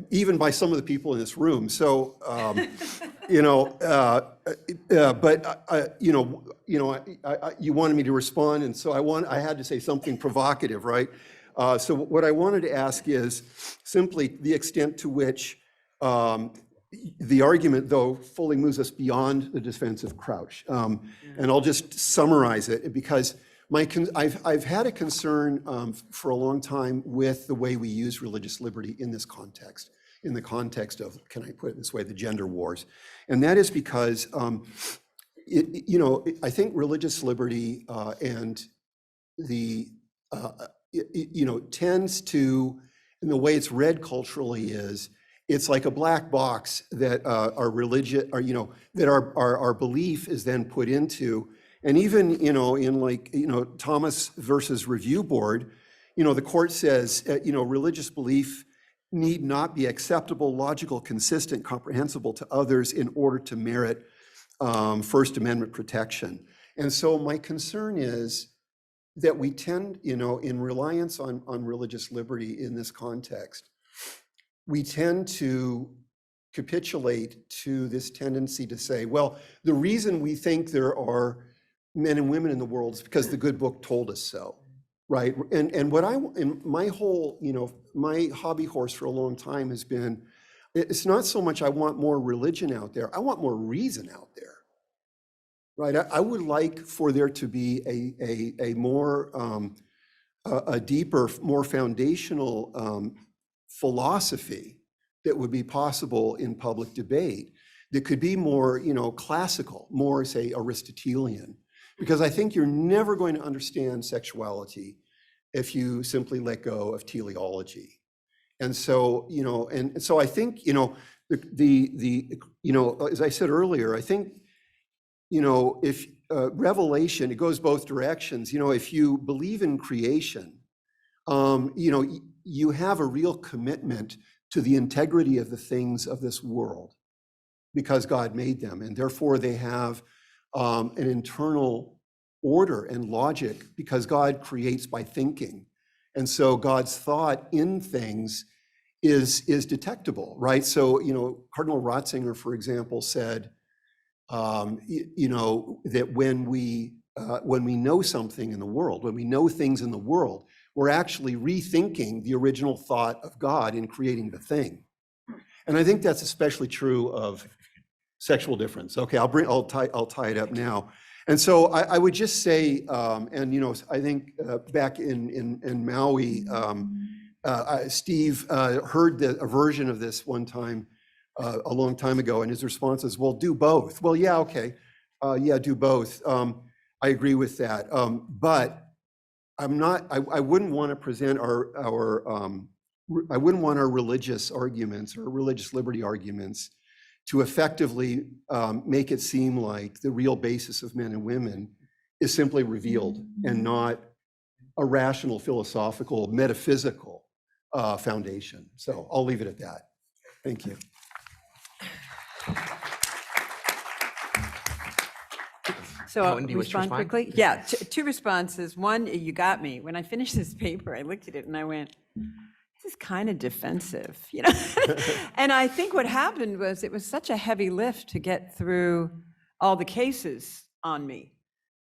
even by some of the people in this room. So, you wanted me to respond, and so I had to say something provocative, right? So what I wanted to ask is simply the extent to which the argument, though, fully moves us beyond the defensive crouch. And I'll just summarize it, because I've had a concern for a long time with the way we use religious liberty in this context, in the context of, can I put it this way, the gender wars. And that is because, I think religious liberty and the, tends to, in the way it's read culturally it's like a black box that our religion, or, that our belief is then put into. And even, in Thomas versus Review Board, the court says, religious belief need not be acceptable, logical, consistent, comprehensible to others in order to merit First Amendment protection. And so my concern is that we tend, in reliance on religious liberty in this context, we tend to capitulate to this tendency to say, well, the reason we think there are men and women in the world is because the good book told us so, right? And my whole, my hobby horse for a long time has been, it's not so much I want more religion out there, I want more reason out there, right? I would like for there to be a more, a deeper, more foundational philosophy that would be possible in public debate that could be more, classical, more, say, Aristotelian. Because I think you're never going to understand sexuality if you simply let go of teleology. And so, and so I think, as I said earlier, I think, if revelation, it goes both directions. If you believe in creation, you have a real commitment to the integrity of the things of this world because God made them, and therefore they have an internal order and logic because God creates by thinking. And so God's thought in things is detectable, right? So, Cardinal Ratzinger, for example, said, that when we know something in the world, when we know things in the world, we're actually rethinking the original thought of God in creating the thing. And I think that's especially true of sexual difference. Okay, I'll tie it up now. And so I would just say, I think back in Maui, Steve heard a version of this one time, a long time ago, and his response is, well, do both. Well, yeah, okay. Yeah, do both. I agree with that. But I wouldn't want to present I wouldn't want our religious arguments or religious liberty arguments to effectively make it seem like the real basis of men and women is simply revealed and not a rational, philosophical, metaphysical foundation. So I'll leave it at that. Thank you. So Helen, I'll do you wish to respond respond? quickly? Yeah, two responses. One, you got me. When I finished this paper, I looked at it and I went, this is kind of defensive, And I think what happened was it was such a heavy lift to get through all the cases on me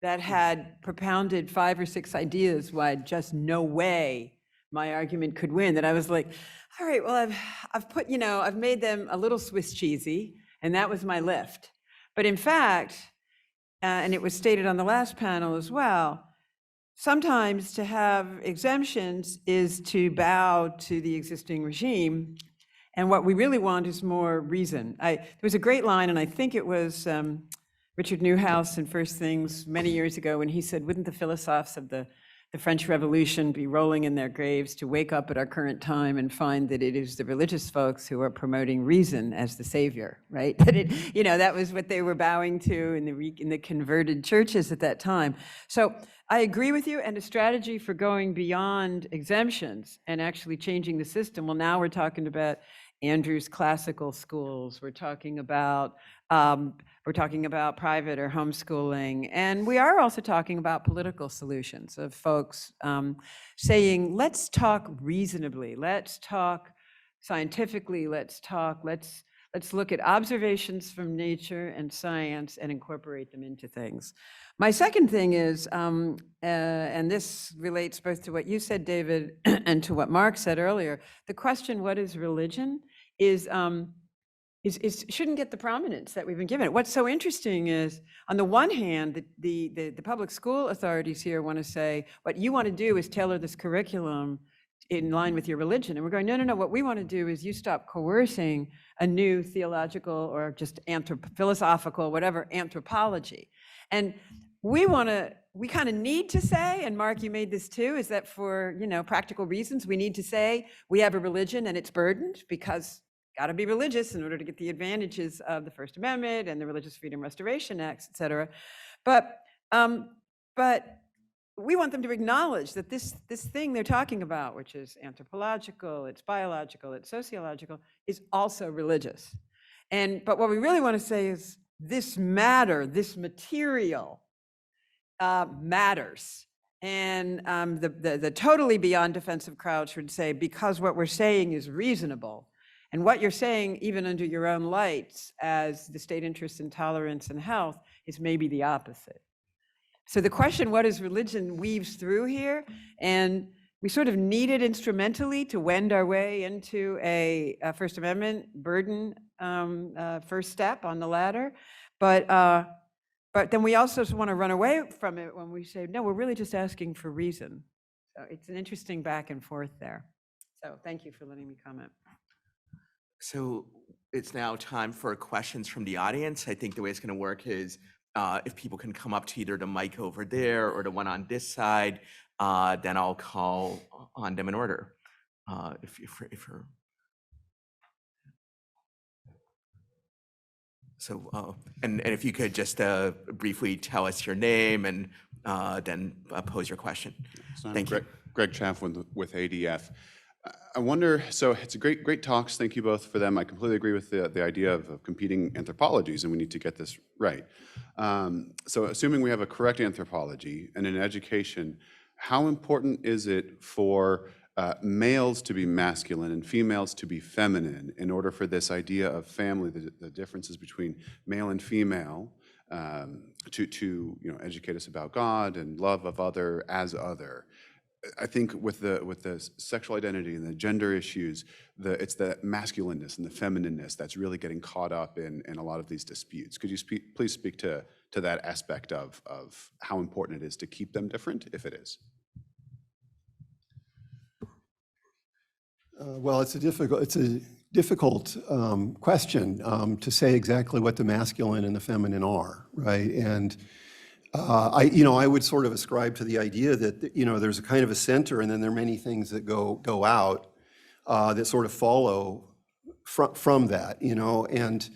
that had propounded 5 or 6 ideas why just no way my argument could win, that I was like, all right, well, I've made them a little Swiss cheesy, and that was my lift. But in fact, and it was stated on the last panel as well, sometimes to have exemptions is to bow to the existing regime. And what we really want is more reason. There was a great line, and I think it was Richard Newhouse in First Things many years ago when he said, wouldn't the philosophes of the French Revolution be rolling in their graves to wake up at our current time and find that it is the religious folks who are promoting reason as the savior, right? That that was what they were bowing to in the converted churches at that time. So I agree with you, and a strategy for going beyond exemptions and actually changing the system. Well, now we're talking about Andrew's classical schools. We're talking about private or homeschooling, and we are also talking about political solutions of folks saying, let's talk reasonably, let's talk scientifically, let's let's look at observations from nature and science and incorporate them into things. My second thing is, and this relates both to what you said, David, and to what Mark said earlier, the question, what is religion, is shouldn't get the prominence that we've been given it. What's so interesting is, on the one hand, the public school authorities here want to say, what you want to do is tailor this curriculum in line with your religion. And we're going, no, no, no, what we want to do is you stop coercing a new theological or just philosophical, whatever, anthropology. And we kind of need to say, and Mark, you made this too, is that for, practical reasons, we need to say we have a religion and it's burdened because got to be religious in order to get the advantages of the First Amendment and the Religious Freedom Restoration Acts, et cetera. But we want them to acknowledge that this thing they're talking about, which is anthropological, it's biological, it's sociological, is also religious. But what we really want to say is this matter, this material matters. And the totally beyond defensive crowd should say, because what we're saying is reasonable, and what you're saying, even under your own lights, as the state interest in tolerance and health, is maybe the opposite. So the question, what is religion, weaves through here, and we sort of need it instrumentally to wend our way into a First Amendment burden first step on the ladder. But then we also want to run away from it when we say, no, we're really just asking for reason. So it's an interesting back and forth there. So thank you for letting me comment. So it's now time for questions from the audience. I think the way it's going to work is if people can come up to either the mic over there or the one on this side, then I'll call on them in order. And if you could just briefly tell us your name and then pose your question. So Thank you. Greg Chaffin with ADF. I wonder, so it's a great talks. Thank you both for them. I completely agree with the idea of competing anthropologies, and we need to get this right. So assuming we have a correct anthropology and an education, how important is it for males to be masculine and females to be feminine in order for this idea of family, the differences between male and female, to educate us about God and love of other as other? I think with the sexual identity and the gender issues, it's the masculineness and the feminineness that's really getting caught up in a lot of these disputes. Could you please speak to that aspect of how important it is to keep them different, if it is? Well, it's a difficult question to say exactly what the masculine and the feminine are, right? And I would sort of ascribe to the idea that there's a kind of a center, and then there are many things that go out that sort of follow from that, and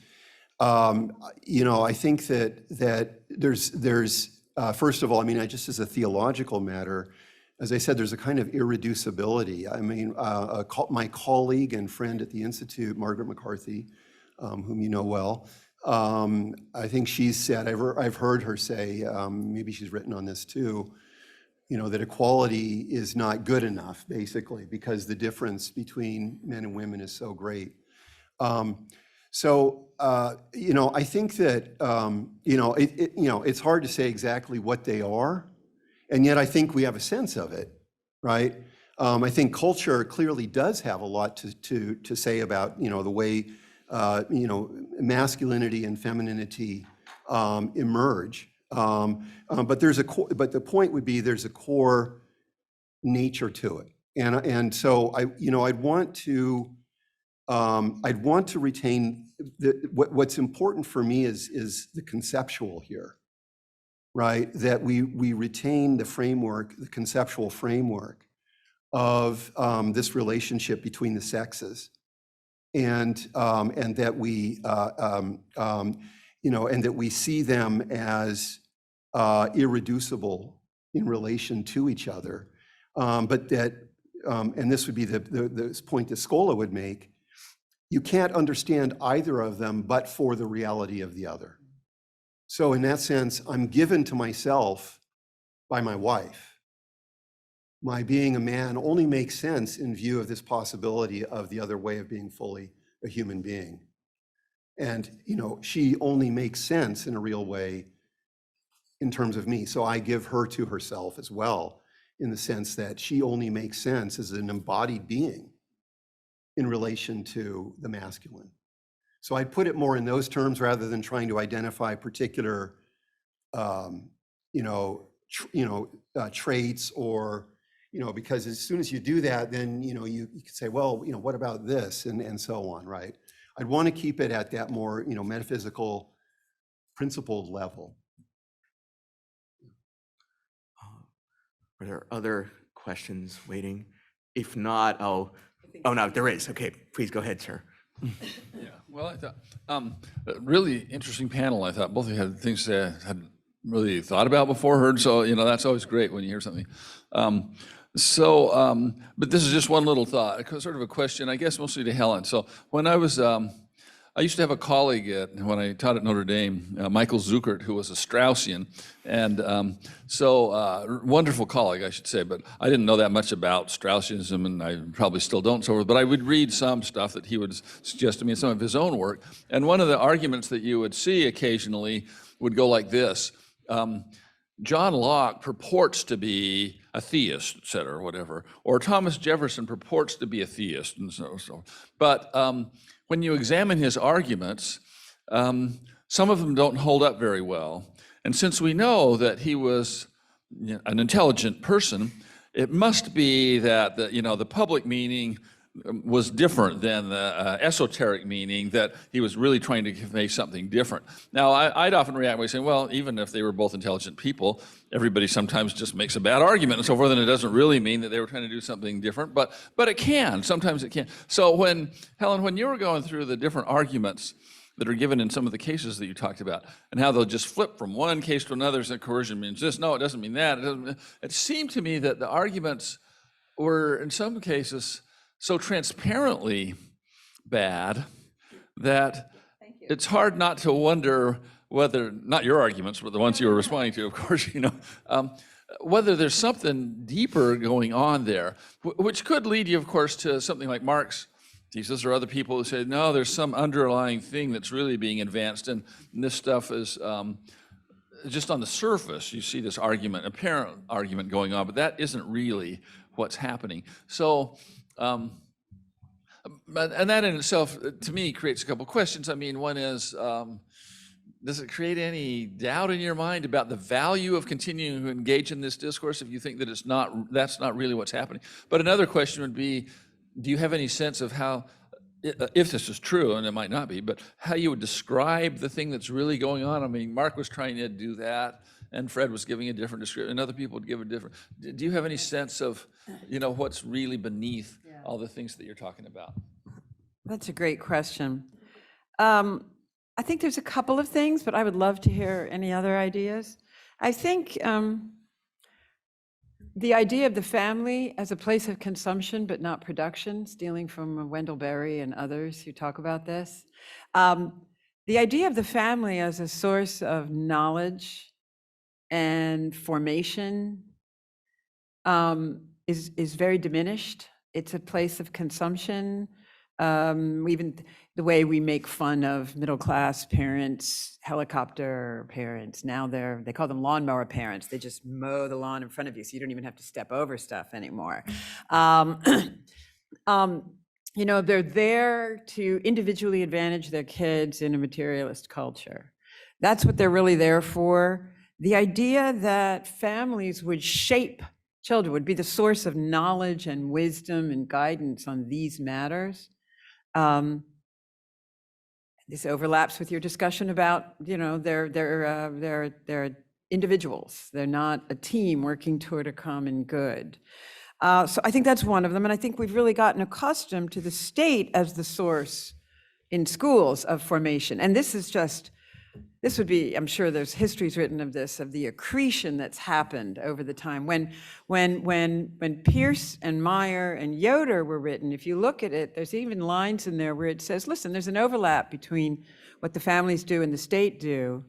I think that there's first of all, just as a theological matter, as I said, there's a kind of irreducibility. My colleague and friend at the Institute, Margaret McCarthy, whom you know well, I think she's said, I've heard her say, maybe she's written on this too, that equality is not good enough, basically, because the difference between men and women is so great. I think that, it's hard to say exactly what they are, and yet I think we have a sense of it, right? I think culture clearly does have a lot to say about, the way masculinity and femininity emerge. But the point would be there's a core nature to it, and so I'd want to retain what's important for me is the conceptual here, right? That we retain the framework, the conceptual framework of this relationship between the sexes. And that we and that we see them as irreducible in relation to each other, but that and this would be the point that Scola would make: you can't understand either of them but for the reality of the other. So in that sense, I'm given to myself by my wife. My being a man only makes sense in view of this possibility of the other way of being fully a human being. And, you know, she only makes sense in a real way in terms of me. So I give her to herself as well, in the sense that she only makes sense as an embodied being in relation to the masculine. So I put it more in those terms rather than trying to identify particular, traits, or, you know, because as soon as you do that, then, you know, you could say, well, you know, what about this, and so on, right? I'd want to keep it at that more, you know, metaphysical, principled level. Are there other questions waiting? If not, oh no, there is. Okay, please go ahead, sir. Yeah, well, I thought, a really interesting panel. I thought both of you had things they hadn't really thought about before, heard, so, you know, that's always great when you hear something. But this is just one little thought, sort of a question, I guess mostly to Helen. So when I was, I used to have a colleague when I taught at Notre Dame, Michael Zuckert, who was a Straussian, and wonderful colleague, I should say, but I didn't know that much about Straussianism, and I probably still don't, so forth, but I would read some stuff that he would suggest to me in some of his own work, and one of the arguments that you would see occasionally would go like this. John Locke purports to be a theist, et cetera, or whatever, or Thomas Jefferson purports to be a theist, and so. But when you examine his arguments, some of them don't hold up very well. And since we know that he was an intelligent person, it must be that the public meaning was different than the esoteric meaning, that he was really trying to convey something different. Now, I'd often react by saying, well, even if they were both intelligent people, everybody sometimes just makes a bad argument and so forth, and it doesn't really mean that they were trying to do something different, but it can, sometimes it can. So Helen, when you were going through the different arguments that are given in some of the cases that you talked about, and how they'll just flip from one case to another, so coercion means this, no, it doesn't mean that, it seemed to me that the arguments were, in some cases, so transparently bad that it's hard not to wonder whether, not your arguments, but the ones you were responding to, of course, whether there's something deeper going on there, which could lead you, of course, to something like Marx thesis, or other people who say, no, there's some underlying thing that's really being advanced, and this stuff is just on the surface. You see this argument, apparent argument going on, but that isn't really what's happening. So, and that in itself, to me, creates a couple questions. I mean, one is, does it create any doubt in your mind about the value of continuing to engage in this discourse if you think that that's not really what's happening? But another question would be, do you have any sense of how, if this is true, and it might not be, but how you would describe the thing that's really going on? I mean, Mark was trying to do that, and Fred was giving a different description, and other people would give a different. Do you have any sense of, what's really beneath all the things that you're talking about? That's a great question. I think there's a couple of things, but I would love to hear any other ideas. I think the idea of the family as a place of consumption but not production, stealing from Wendell Berry and others who talk about this. The idea of the family as a source of knowledge and formation is very diminished. It's a place of consumption. Even the way we make fun of middle-class parents, helicopter parents, now they call them lawnmower parents. They just mow the lawn in front of you, so you don't even have to step over stuff anymore. They're there to individually advantage their kids in a materialist culture. That's what they're really there for. The idea that families would shape children, would be the source of knowledge and wisdom and guidance on these matters. This overlaps with your discussion about, they're individuals. They're not a team working toward a common good. So I think that's one of them. And I think we've really gotten accustomed to the state as the source in schools of formation. And this would be, I'm sure there's histories written of this, of the accretion that's happened over the time. When Pierce and Meyer and Yoder were written, if you look at it, there's even lines in there where it says, listen, there's an overlap between what the families do and the state do,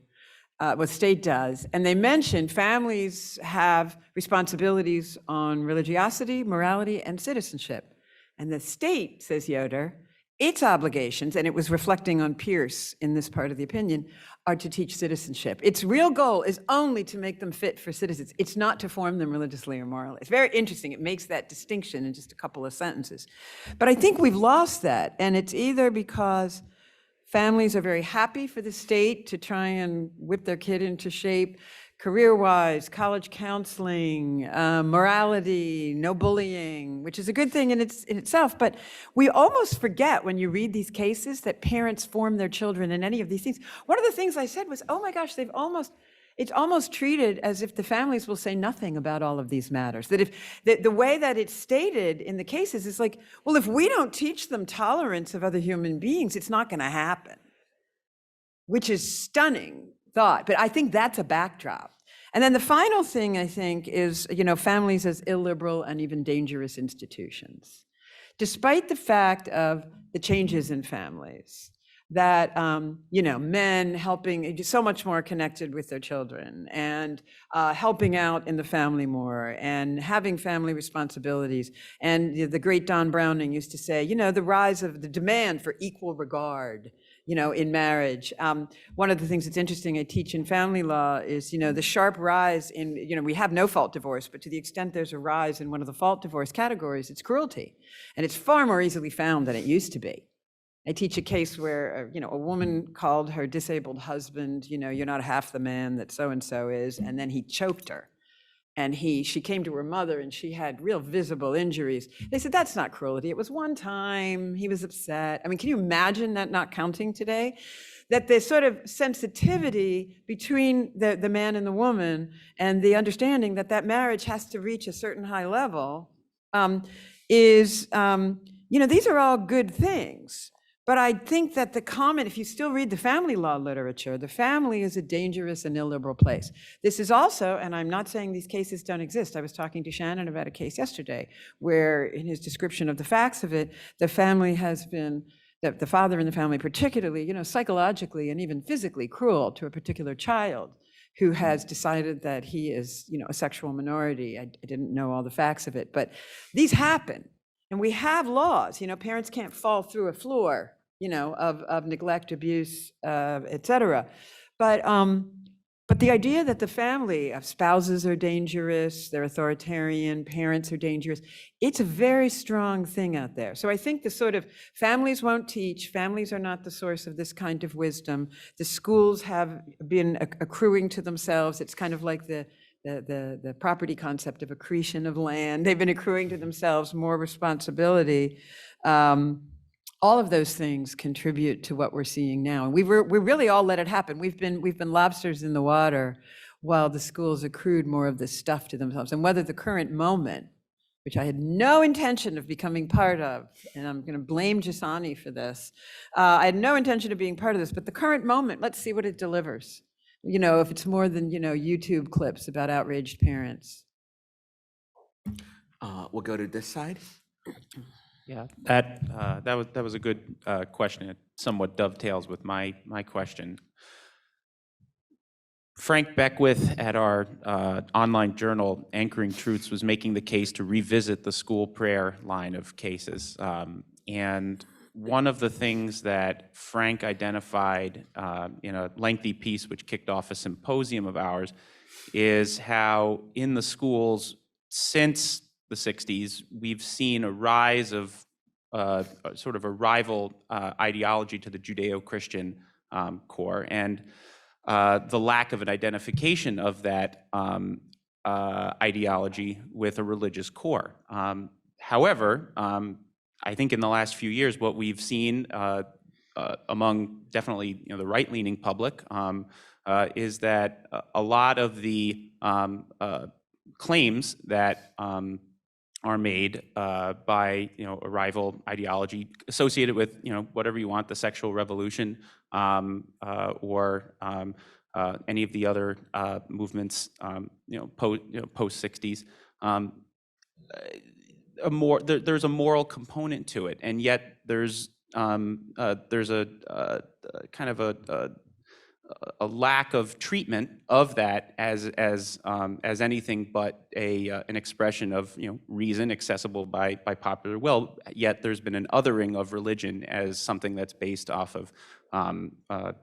what state does. And they mention families have responsibilities on religiosity, morality, and citizenship. And the state, says Yoder, its obligations, and it was reflecting on Pierce in this part of the opinion, are to teach citizenship. Its real goal is only to make them fit for citizens. It's not to form them religiously or morally. It's very interesting. It makes that distinction in just a couple of sentences. But I think we've lost that, and it's either because families are very happy for the state to try and whip their kid into shape, career-wise, college counseling, morality, no bullying, which is a good thing in itself. But we almost forget when you read these cases that parents form their children in any of these things. One of the things I said was, oh my gosh, it's almost treated as if the families will say nothing about all of these matters. That if the way that it's stated in the cases is like, well, if we don't teach them tolerance of other human beings, it's not going to happen, which is stunning thought. But I think that's a backdrop. And then the final thing, I think, is, families as illiberal and even dangerous institutions. Despite the fact of the changes in families, that, men helping, so much more connected with their children, and helping out in the family more, and having family responsibilities. And the great Don Browning used to say, the rise of the demand for equal regard, in marriage. One of the things that's interesting I teach in family law is, the sharp rise in, we have no fault divorce, but to the extent there's a rise in one of the fault divorce categories, it's cruelty. And it's far more easily found than it used to be. I teach a case where, a woman called her disabled husband, you're not half the man that so-and-so is, and then he choked her. And she came to her mother and she had real visible injuries. They said, that's not cruelty. It was one time, he was upset. I mean, can you imagine that not counting today? That the sort of sensitivity between the man and the woman and the understanding that that marriage has to reach a certain high level these are all good things. But I think that if you still read the family law literature, the family is a dangerous and illiberal place. This is also, and I'm not saying these cases don't exist. I was talking to Shannon about a case yesterday where in his description of the facts of it, the family has been, the father in the family particularly, psychologically and even physically cruel to a particular child who has decided that he is, a sexual minority. I didn't know all the facts of it, but these happen. And we have laws, parents can't fall through a floor, of neglect, abuse, et cetera. But the idea that the family of spouses are dangerous, they're authoritarian, parents are dangerous, it's a very strong thing out there. So I think the sort of families won't teach, families are not the source of this kind of wisdom. The schools have been accruing to themselves. It's kind of like the property concept of accretion of land. They've been accruing to themselves more responsibility. All of those things contribute to what we're seeing now. And we really all let it happen. We've been lobsters in the water while the schools accrued more of this stuff to themselves. And whether the current moment, which I had no intention of becoming part of, and I'm going to blame Gisani for this, I had no intention of being part of this, but the current moment, let's see what it delivers. If it's more than, YouTube clips about outraged parents. We'll go to this side. Yeah, that was a good question. It somewhat dovetails with my question. Frank Beckwith at our online journal, Anchoring Truths, was making the case to revisit the school prayer line of cases. And one of the things that Frank identified in a lengthy piece which kicked off a symposium of ours is how in the schools since the 60s, we've seen a rise of sort of a rival ideology to the Judeo-Christian core, and the lack of an identification of that ideology with a religious core. However, I think in the last few years, what we've seen among definitely the right-leaning public is that a lot of the claims that are made by a rival ideology associated with whatever you want, the sexual revolution or any of the other movements post 60s. There's a moral component to it, and yet there's a kind of a lack of treatment of that as anything but an expression of reason accessible by popular will. Yet there's been an othering of religion as something that's based off of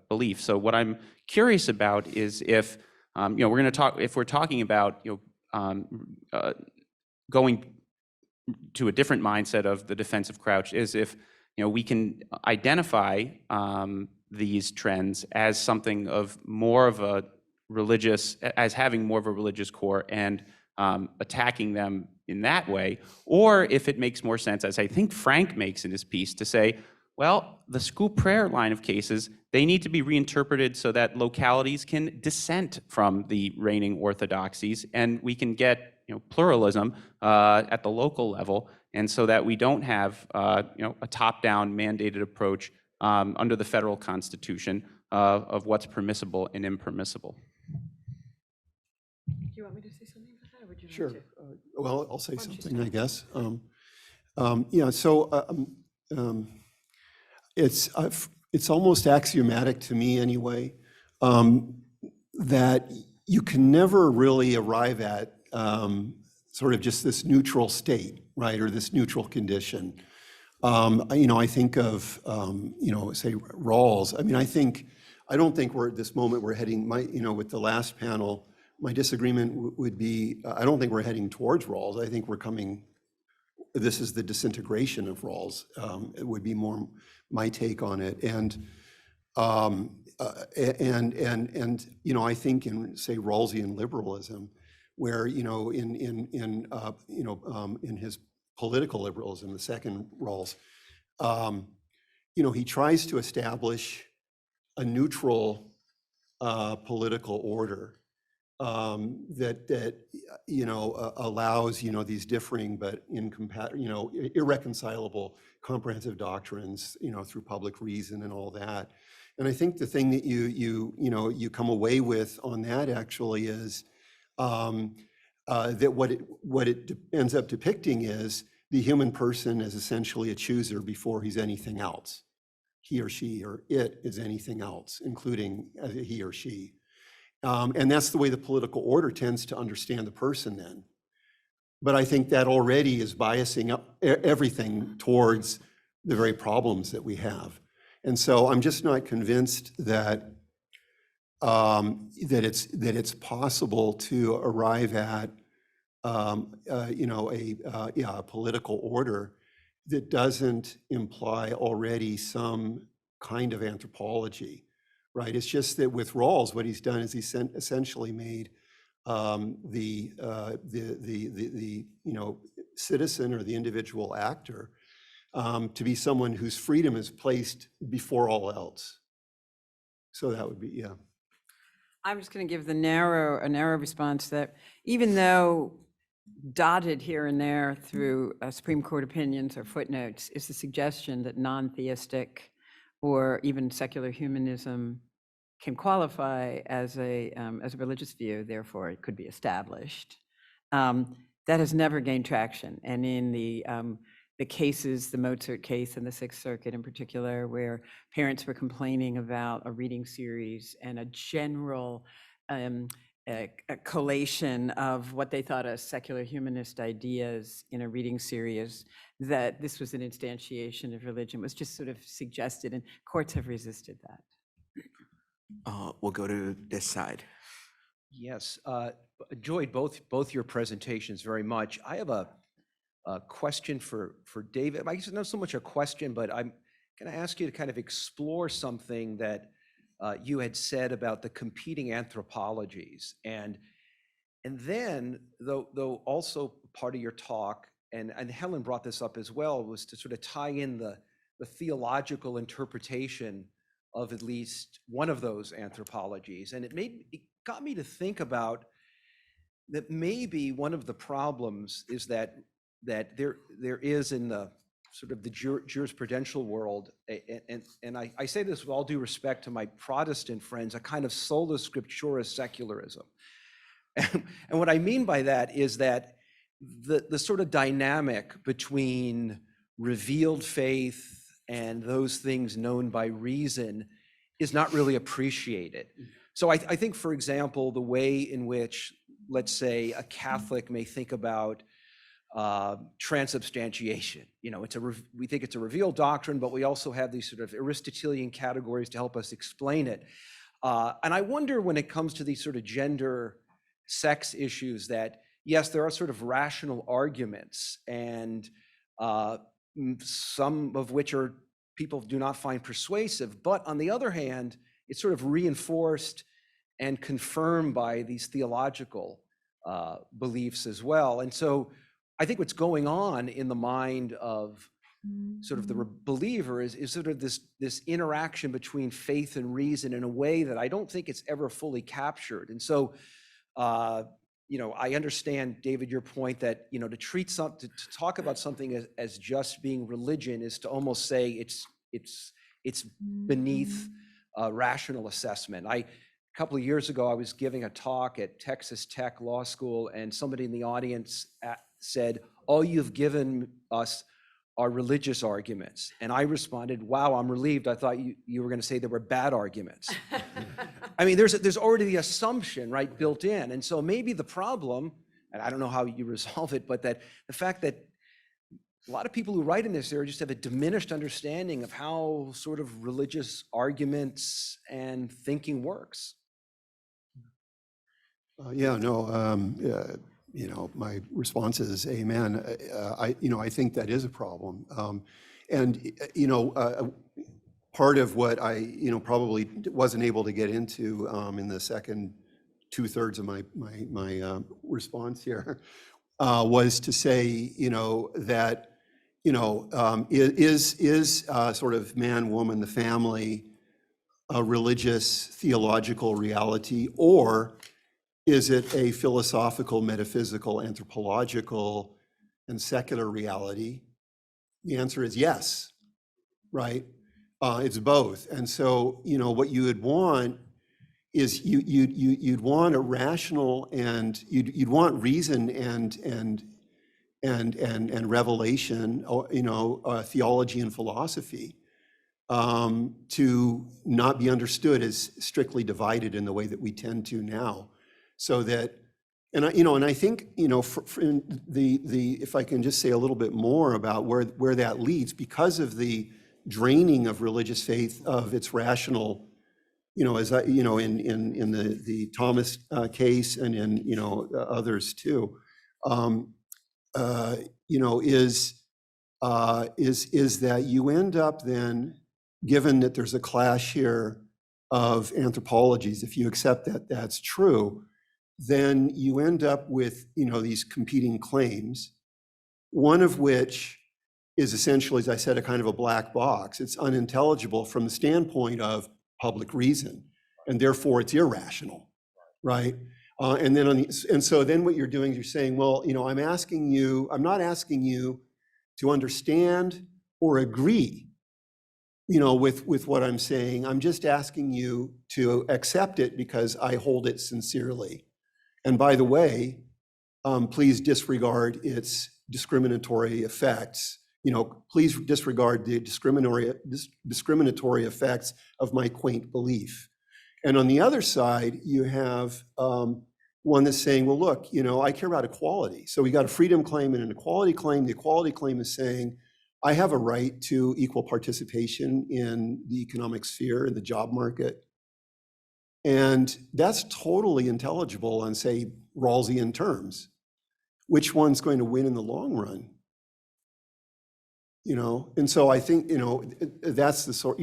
belief. So what I'm curious about is if we're going to talk, if we're talking about going to a different mindset of the defensive crouch, is if we can identify these trends as something of more of a religious, as having more of a religious core, and attacking them in that way, or if it makes more sense, as I think Frank makes in his piece, to say, well, the school prayer line of cases, they need to be reinterpreted so that localities can dissent from the reigning orthodoxies, and we can get pluralism at the local level, and so that we don't have a top-down mandated approach under the federal constitution of what's permissible and impermissible. Do you want me to say something about that, or would you Sure. like to? Well, I'll say don't you something, I guess. Yeah, so it's almost axiomatic to me anyway, that you can never really arrive at sort of just this neutral state, right, or this neutral condition. I think of, say Rawls. I mean, I don't think we're at this moment we're heading, with the last panel, my disagreement would be, I don't think we're heading towards Rawls. I think we're coming, this is the disintegration of Rawls. It would be more my take on it. And I think in, say, Rawlsian liberalism, where, in his political liberalism, the second Rawls, he tries to establish a neutral political order that allows these differing but irreconcilable comprehensive doctrines through public reason and all that. And I think the thing that you come away with on that actually is that what it ends up depicting is the human person is essentially a chooser before he's anything else. He or she or it is anything else, including he or she. And that's the way the political order tends to understand the person then. But I think that already is biasing up everything towards the very problems that we have. And so I'm just not convinced that it's possible to arrive at a political order that doesn't imply already some kind of anthropology, right? It's just that with Rawls, what he's done is he's essentially made the citizen or the individual actor to be someone whose freedom is placed before all else. So that would be, yeah. I'm just going to give a narrow response that even though dotted here and there through Supreme Court opinions or footnotes is the suggestion that non-theistic or even secular humanism can qualify as a religious view, therefore it could be established. That has never gained traction. And in the cases, the Mozart case and the Sixth Circuit in particular, where parents were complaining about a reading series and a general a collation of what they thought as secular humanist ideas in a reading series, that this was an instantiation of religion, was just sort of suggested, and courts have resisted that. We'll go to this side. Yes, enjoyed both your presentations very much. I have a question for David. I guess not so much a question, but I'm going to ask you to kind of explore something that you had said about the competing anthropologies, and then though also part of your talk, and Helen brought this up as well, was to sort of tie in the theological interpretation of at least one of those anthropologies, and it got me to think about that maybe one of the problems is that there is in the sort of the jurisprudential world, and I say this with all due respect to my Protestant friends, a kind of sola scriptura secularism. And what I mean by that is that the sort of dynamic between revealed faith and those things known by reason is not really appreciated. So I think, for example, the way in which, let's say, a Catholic may think about transubstantiation. We think it's a revealed doctrine, but we also have these sort of Aristotelian categories to help us explain it. And I wonder, when it comes to these sort of gender, sex issues, that yes, there are sort of rational arguments, and some of which people do not find persuasive, but on the other hand, it's sort of reinforced and confirmed by these theological beliefs as well. And so I think what's going on in the mind of sort of the believer is sort of this interaction between faith and reason in a way that I don't think it's ever fully captured. And so, I understand, David, your point that, to talk about something as just being religion is to almost say it's beneath rational assessment. A couple of years ago, I was giving a talk at Texas Tech Law School, and somebody in the audience said, "All you've given us are religious arguments." And I responded, "Wow, I'm relieved. I thought you were going to say there were bad arguments." I mean, there's already the assumption, right, built in. And so maybe the problem, and I don't know how you resolve it, but that the fact that a lot of people who write in this area just have a diminished understanding of how sort of religious arguments and thinking works. My response is amen. I think that is a problem. Part of what I, probably wasn't able to get into in the second 2/3 of my response here was to say, that, is sort of man, woman, the family a religious theological reality, or is it a philosophical, metaphysical, anthropological, and secular reality? The answer is yes, right? It's both. And so, what you would want is you'd want a rational, and you'd want reason and revelation, theology and philosophy to not be understood as strictly divided in the way that we tend to now. So that, and I think, if I can just say a little bit more about where that leads, because of the draining of religious faith of its rational, as I, in the Thomas case, and in others too, is that you end up then, given that there's a clash here of anthropologies, if you accept that that's true, then you end up with these competing claims, one of which is essentially, as I said, a kind of a black box. It's unintelligible from the standpoint of public reason, and therefore it's irrational, right? And so then what you're doing is you're saying, well, I'm not asking you to understand or agree, with what I'm saying. I'm just asking you to accept it because I hold it sincerely. And by the way, please disregard its discriminatory effects. Please disregard the discriminatory effects of my quaint belief. And on the other side, you have one that's saying, well, look, I care about equality. So we got a freedom claim and an equality claim. The equality claim is saying, I have a right to equal participation in the economic sphere, in the job market. And that's totally intelligible on, say, Rawlsian terms. Which one's going to win in the long run? And so I think, that's the sort,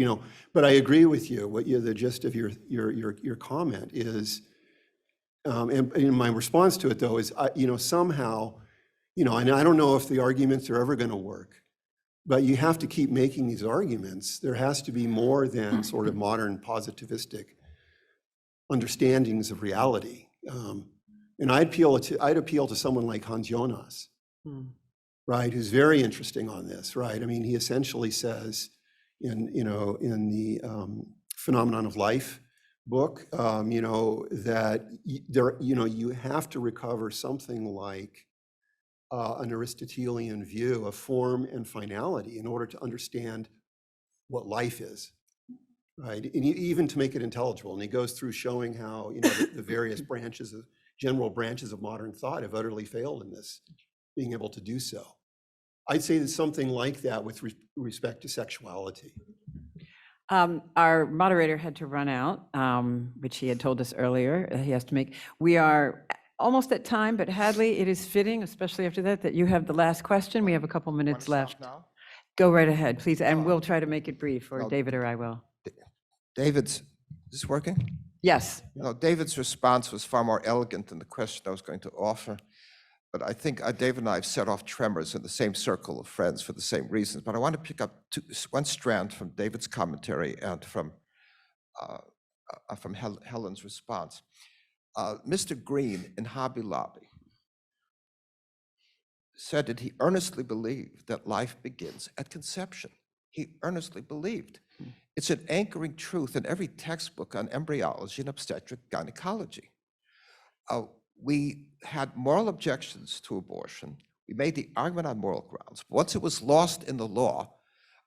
but I agree with you. The gist of your comment is, and my response to it though is, somehow, and I don't know if the arguments are ever going to work, but you have to keep making these arguments. There has to be more than sort of modern positivistic understandings of reality. And I'd appeal to someone like Hans Jonas, right, who's very interesting on this, right? I mean, he essentially says in the Phenomenon of Life book, that you have to recover something like an Aristotelian view of form and finality in order to understand what life is. right? And even to make it intelligible. And he goes through showing how, the various general branches of modern thought have utterly failed in this, being able to do so. I'd say that something like that with respect to sexuality. Our moderator had to run out, which he had told us earlier. He has to make. We are almost at time, but Hadley, it is fitting, especially after that you have the last question. We have a couple minutes left. Now? Go right ahead, please, and we'll try to make it brief, or No. David or I will. David's, is this working? Yes. No, David's response was far more elegant than the question I was going to offer. But I think David and I have set off tremors in the same circle of friends for the same reasons. But I want to pick up one strand from David's commentary and from Helen's response. Mr. Green in Hobby Lobby said that he earnestly believed that life begins at conception. He earnestly believed. It's an anchoring truth in every textbook on embryology and obstetric gynecology. We had moral objections to abortion. We made the argument on moral grounds. Once it was lost in the law,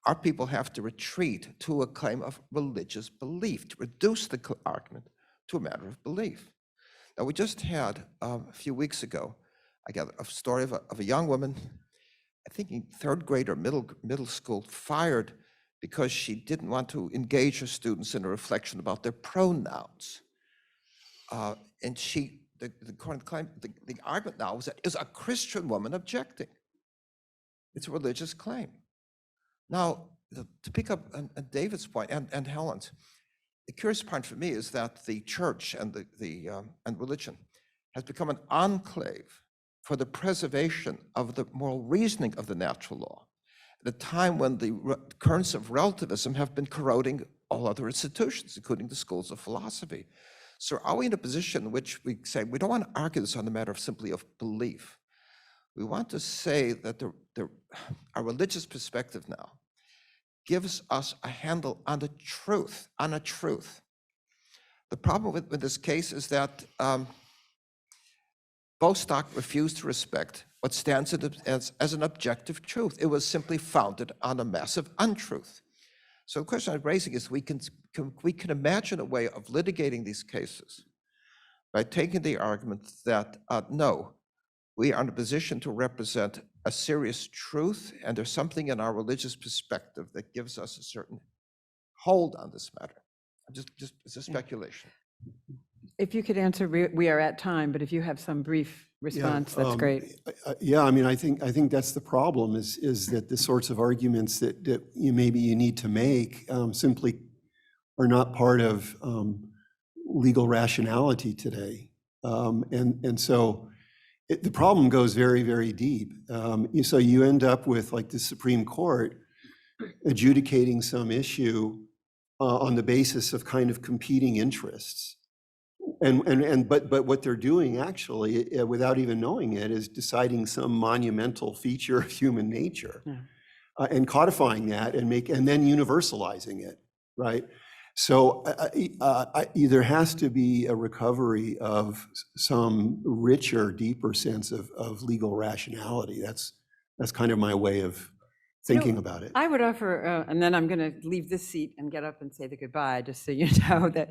our people have to retreat to a claim of religious belief, to reduce the argument to a matter of belief. Now, we just had, a few weeks ago, I got a story of a young woman, I think in third grade or middle school, fired because she didn't want to engage her students in a reflection about their pronouns. And the argument now is a Christian woman objecting. It's a religious claim. Now, to pick up on David's point and Helen's, the curious part for me is that the church and and religion has become an enclave for the preservation of the moral reasoning of the natural law at a time when the currents of relativism have been corroding all other institutions, including the schools of philosophy. So are we in a position in which we say, we don't want to argue this on the matter of simply of belief. We want to say that our religious perspective now gives us a handle on the truth, The problem with this case is that Bostock refused to respect what stands as an objective truth. It was simply founded on a massive untruth. So the question I'm raising is, we can imagine a way of litigating these cases by taking the argument that, no, we are in a position to represent a serious truth, and there's something in our religious perspective that gives us a certain hold on this matter. Just it's a speculation. If you could answer, we are at time, but if you have some brief response, that's great. Yeah, I mean, I think that's the problem is that the sorts of arguments that maybe you need to make simply are not part of legal rationality today. And so the problem goes very, very deep. So you end up with, like, the Supreme Court adjudicating some issue on the basis of kind of competing interests. But what they're doing actually, without even knowing it, is deciding some monumental feature of human nature, and codifying that and then universalizing it, right? So there has to be a recovery of some richer, deeper sense of legal rationality. That's kind of my way of thinking about it. I would offer, and then I'm going to leave this seat and get up and say the goodbye, just so you know that.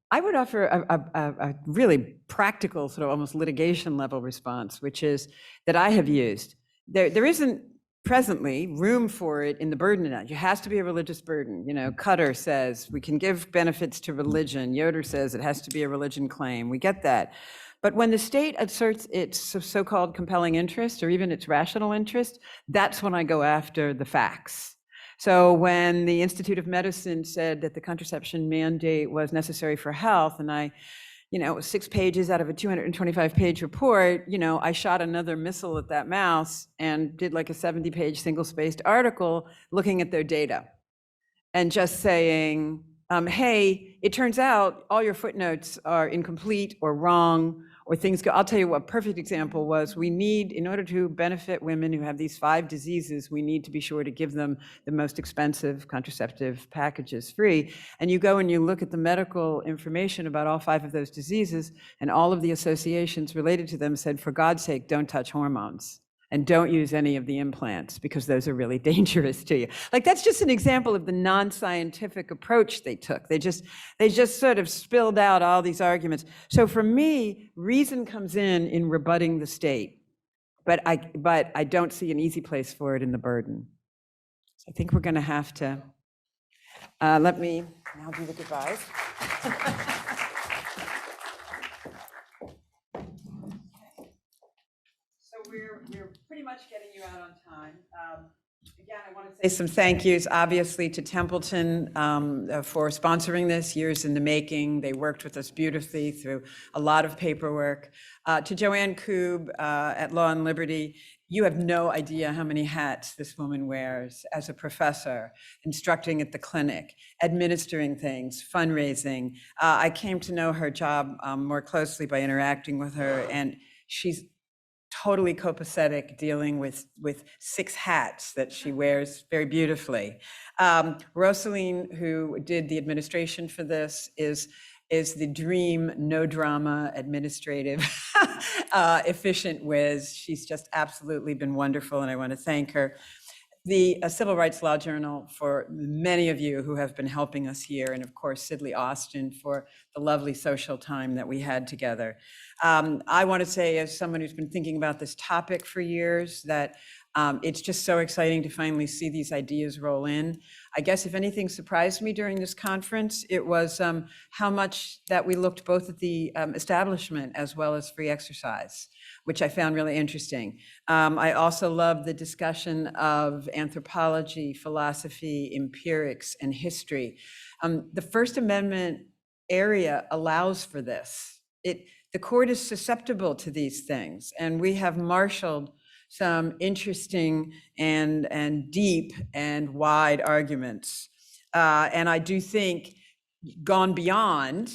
I would offer a really practical, sort of almost litigation level response, which is that I have used. There isn't presently room for it in the burden analogy. It has to be a religious burden. You know, Cutter says we can give benefits to religion. Yoder says it has to be a religion claim. We get that. But when the state asserts its so-called compelling interest, or even its rational interest, that's when I go after the facts. So when the Institute of Medicine said that the contraception mandate was necessary for health, and it was 6 pages out of a 225-page report, I shot another missile at that mouse and did like a 70-page single-spaced article looking at their data and just saying, hey, it turns out all your footnotes are incomplete or wrong, or things go. I'll tell you what a perfect example was. We need, in order to benefit women who have these 5 diseases, we need to be sure to give them the most expensive contraceptive packages free. And you go and you look at the medical information about all 5 of those diseases, and all of the associations related to them said, for God's sake, don't touch hormones. and don't use any of the implants because those are really dangerous to you. Like, that's just an example of the non-scientific approach they took. They just sort of spilled out all these arguments. So for me, reason comes in rebutting the state, but I don't see an easy place for it in the burden. So I think we're going to have to, let me now do the goodbyes. So we're pretty much getting you out on time. Again, I want to say some thank yous, obviously, to Templeton for sponsoring this, years in the making. They worked with us beautifully through a lot of paperwork. To Joanne Koob at Law and Liberty, you have no idea how many hats this woman wears as a professor, instructing at the clinic, administering things, fundraising. I came to know her job more closely by interacting with her, and she's totally copacetic, dealing with 6 hats that she wears very beautifully. Rosaline, who did the administration for this, is the dream, no drama, administrative, efficient whiz. She's just absolutely been wonderful, and I want to thank her. The Civil Rights Law Journal, for many of you who have been helping us here, and of course, Sidley Austin for the lovely social time that we had together. I want to say, as someone who's been thinking about this topic for years, that it's just so exciting to finally see these ideas roll in. I guess if anything surprised me during this conference, it was how much that we looked both at the establishment as well as free exercise, which I found really interesting. I also love the discussion of anthropology, philosophy, empirics, and history. The First Amendment area allows for this. The court is susceptible to these things, and we have marshaled some interesting and deep and wide arguments. And I do think gone beyond,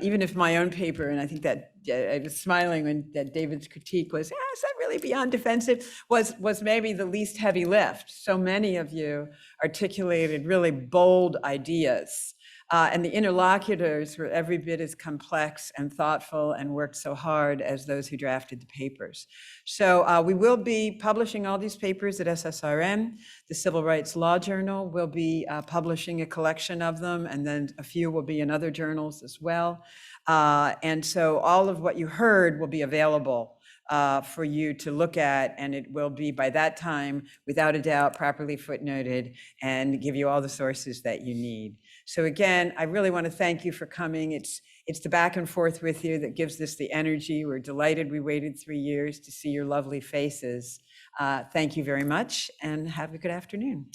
even if my own paper, and I think that I was smiling when that David's critique was, is that really beyond defensive, was maybe the least heavy lift. So many of you articulated really bold ideas. And the interlocutors were every bit as complex and thoughtful and worked so hard as those who drafted the papers. So we will be publishing all these papers at SSRN. The Civil Rights Law Journal will be publishing a collection of them, and then a few will be in other journals as well. And so all of what you heard will be available for you to look at, and it will be, by that time, without a doubt, properly footnoted and give you all the sources that you need. So again, I really want to thank you for coming. It's the back and forth with you that gives this the energy. We're delighted we waited 3 years to see your lovely faces. Thank you very much, and have a good afternoon.